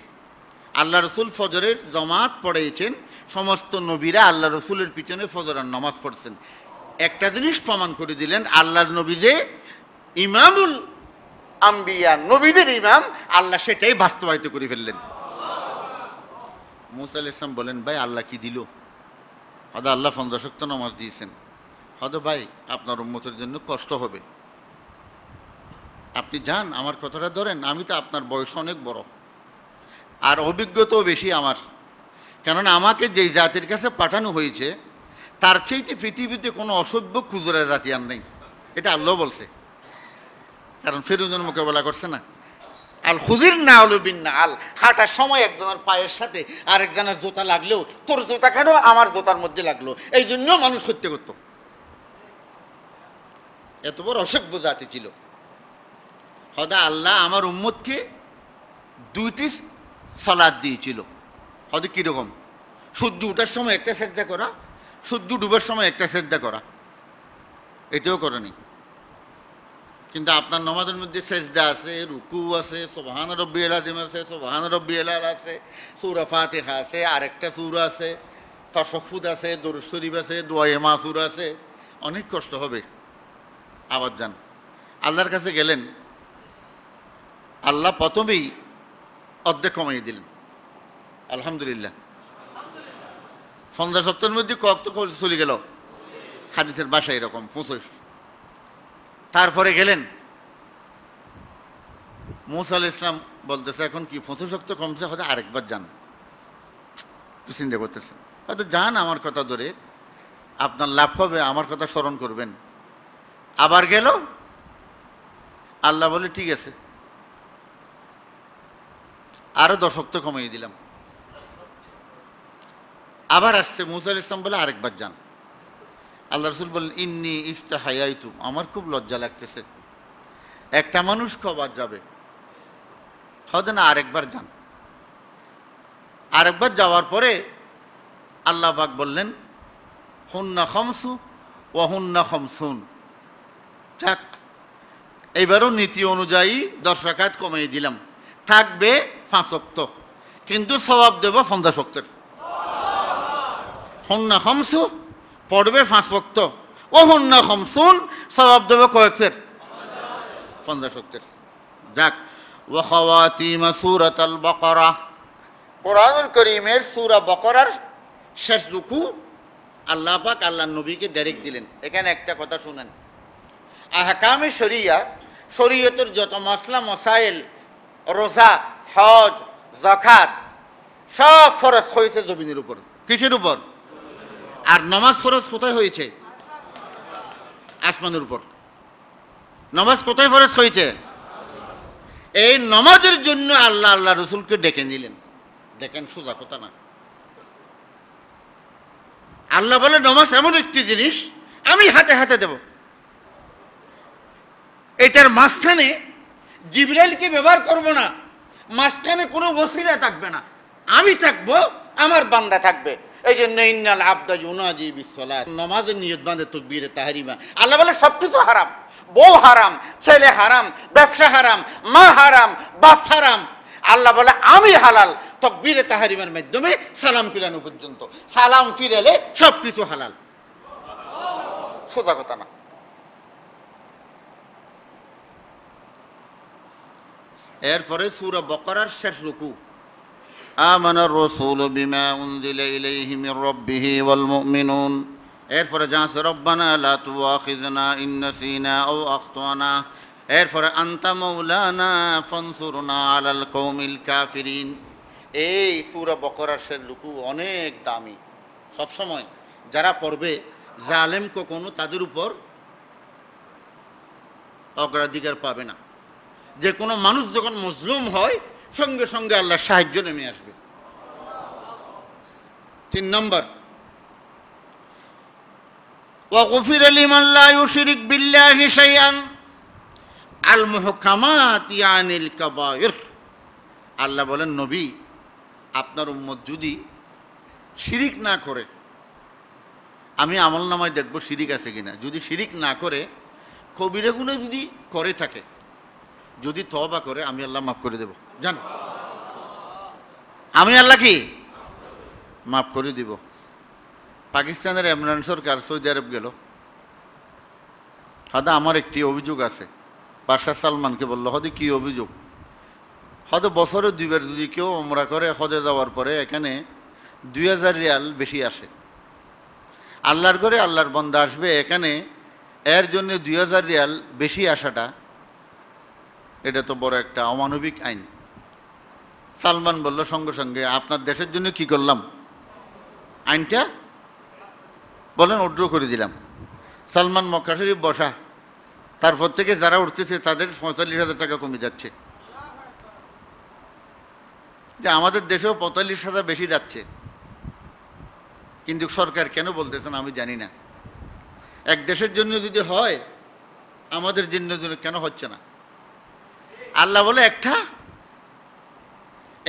আল্লাহ রসুল ফজরের জামাত পড়িয়েছেন, সমস্ত নবীরা আল্লাহ রসুলের পিছনে ফজরের নামাজ পড়ছেন। একটা জিনিস প্রমাণ করে দিলেন, আল্লাহর নবী যে ইমামুল আম্বিয়া, নবীদের ইমাম, আল্লাহ সেটাই বাস্তবায়িত করে ফেললেন। মুসা আলাইহিস সালাম বলেন, ভাই আল্লাহ কি দিল? হয়তো আল্লাহ 50 ওয়াক্ত নামাজ দিয়েছেন, হয়তো ভাই আপনার উম্মতের জন্য কষ্ট হবে, আপনি যান, আমার কথাটা ধরেন, আমি তো আপনার বয়স অনেক বড় আর অভিজ্ঞতাও বেশি আমার, কেননা আমাকে যেই জাতির কাছে পাঠানো হয়েছে তার চাইতে পৃথিবীতে কোনো অসভ্য খুজরা জাতি আর নেই, এটা আল্লাহ বলছে, কারণ ফেরউনের মোকাবেলা করছে না। আল খুজির না আল বিন না আল, হাঁটার সময় একজনের পায়ের সাথে আরেকজনের জুতা লাগলেও তোর জুতা কেন আমার জুতার মধ্যে লাগলো, এই জন্য মানুষ হত্যা করত। এত বড় অসভ্য জাতি ছিল। হয়তো আল্লাহ আমার উম্মতকে 2টি সালাত দিয়েছিল। হয়তো কীরকম? সূর্য উঠার সময় একটা সেজদা করা, সূর্য ডুবার সময় একটা সেজদা করা, এটাও করেনি। কিন্তু আপনার নামাজের মধ্যে সেজদা আছে, রুকু আছে, সুবহান রাব্বিয়াল আযীম আছে, সুবহান রাব্বিয়াল আলা আছে, সূরা ফাতিহা আছে, আরেকটা সূরা আছে, তাশাহুদ আছে, দরুদ শরীফ আছে, দোয়ায়ে মাসুর আছে। অনেক কষ্ট হবে। আবার যান, আল্লাহর কাছে গেলেন, আল্লাহ প্রথমেই অর্ধেক কমিয়ে দিলেন। আলহামদুলিল্লাহ। 50 সপ্তাহের মধ্যে কত চলে গেল? হাদিসের ভাষা এরকম 25। তারপরে গেলেন, মুসা আলাইহিস সালাম বলতেছে, এখন কি 25 সপ্তাহ কমছে, হয়তো আরেকবার যান, চিন্তা করতেছে, হয়তো যান, আমার কথা ধরে আপনার লাভ হবে, আমার কথা স্মরণ করবেন। আবার গেল, আল্লাহ বলে ঠিক আছে, আরো 10 সপ্তাহ কমিয়ে দিলাম। আবার আসছে, মুসা আলাইহিস সালাম বলে আরেকবার যান। আল্লাহ রসুল বললেন, ইন্নি ইস্তাহায়াইতু, আমার খুব লজ্জা লাগতেছে, একটা মানুষ কবার যাবে, হয়তো না, আরেকবার যান। আরেকবার যাওয়ার পরে আল্লাহ পাক বললেন, হুন্না খামসু ওয়া হুন্না খামসুন, যাক এইবারও নীতি অনুযায়ী 10 রাকাত কমিয়ে দিলাম, থাকবে 5 ওয়াক্ত, কিন্তু সওয়াব দেব 50 ওয়াক্তের। হুন্না খামসু পড়বে 5 ওয়াক্ত, ও হুন্না খামসুন সওয়াব দেব কয়েকটের? 50 ওয়াক্তের। যাক, ওয়া খাওয়াতিমা সূরাতুল বাকারা, কোরআনুল কারীমের সূরা বাকারার শেষ রুকু আল্লাহ পাক আল্লাহর নবীকে ডাইরেক্ট দিলেন। এখানে একটা কথা শুনেন, আহকামে শরিয়া, শরীয়তের যত মাসলা মাসাইল, রোজা, হজ, যাকাত, সব ফরজ হয়েছে জমিনের উপর। কিসের উপর? আর নামাজ ফরজ কোথায় হয়েছে? আসমানের উপর। নামাজ কোথায় ফরজ হয়েছে? এই নামাজের জন্য আল্লাহ আল্লাহ রসুলকে ডেকে নিলেন। দেখেন, সোজা কথা না। আল্লাহ বলে নামাজ এমন একটি জিনিস আমি হাতে হাতে দেব, এটার মাঝখানে জিবরাইলকে ব্যবহার করব না, মাঝখানে কোনো ওসিলা থাকবে না, আমি থাকবো, আমার বান্দা থাকবে। এই জন্য ইন্নাল আবদা ইউনাজি বিসসালাত, নামাজের নিয়ত বাঁধে তাকবীরে তাহরিমা। আল্লাহ বলে সবকিছু হারাম, বউ হারাম, ছেলে হারাম, ব্যবসা হারাম, মা হারাম, বাপ হারাম। আল্লাহ বলে আমি হালাল, তাকবীরে তাহরিমার মাধ্যমে সালাম ফিরানো পর্যন্ত। সালাম ফিরালে সবকিছু হালাল, সোজা কথা না। এরপরে সূরা বাকারার শেষ রুকু, আমানার রাসূলু বিমা উনজিলা ইলাইহি মির রাব্বিহি ওয়াল মুমিনুন। এরপরে যা আছে রব্বানা লা তুআখিযনা ইন নাসিনা আও আখতানা। এরপরে আনতা মাওলানা ফানসুরনা আলাল কওমিল কাফিরিন। এই সূরা বাকারার শেষ রুকু অনেক দামি, সবসময় যারা পড়বে জালেম কখনো তাদের উপর অগ্রাধিকার পাবে না। যে কোনো মানুষ যখন মজলুম হয় সঙ্গে সঙ্গে আল্লাহর সাহায্য নেমে আসবে। 3 নম্বর, ওয়াগফির লিমান লা ইউশরিক বিল্লাহি শাইআন আল মুহকামাত ইয়ানিল কাবায়ির। আল্লাহ বলেন নবী, আপনার উম্মত যদি শিরিক না করে, আমি আমলনামায় দেখব শিরিক আছে কিনা। যদি শিরিক না করে, কবিরা গুনাহ যদি করে থাকে, যদি তওবা করে, আমি আল্লাহ মাফ করে দেব। জান, আমি আল্লাহ কি মাফ করে দিব। পাকিস্তানের ইমরান সরকার সৌদি আরব গেল, হয়তো আমার একটি অভিযোগ আছে। বাদশাহ সালমানকে বললো, হয়তো কি অভিযোগ? হয়তো বছরে 2 বার যদি কেউ ওমরা করে, হজে যাওয়ার পরে এখানে 2000 রিয়াল বেশি আসে। আল্লাহর ঘরে আল্লাহর বান্দা আসবে এখানে, এর জন্য 2000 রিয়াল বেশি আসাটা, এটা তো বড় একটা অমানবিক আইন। সালমান বলল সঙ্গে সঙ্গে, আপনার দেশের জন্য কি করলাম? আইনটা বলেন উড্র করে দিলাম। সালমান মক্কা শরীফ বসা, তারপর থেকে যারা উঠতেছে তাদের 45,000 টাকা কমে যাচ্ছে। যে আমাদের দেশেও 45,000 বেশি যাচ্ছে, কিন্তু সরকার কেন বলতেছেন আমি জানি না। এক দেশের জন্য যদি হয়, আমাদের জন্য কেন হচ্ছে না? আল্লাহ বলে একটা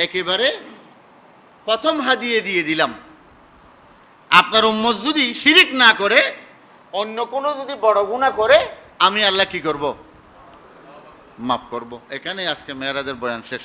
একেবারে প্রথম হাদিয়ে দিয়ে দিলাম। আপনার উম্মত যদি শিরিক না করে, অন্য কোনো যদি বড় গুনাহ করে, আমি আল্লাহ কি করব? মাফ করব। এখানে আজকে মেরাজের বয়ান শেষ।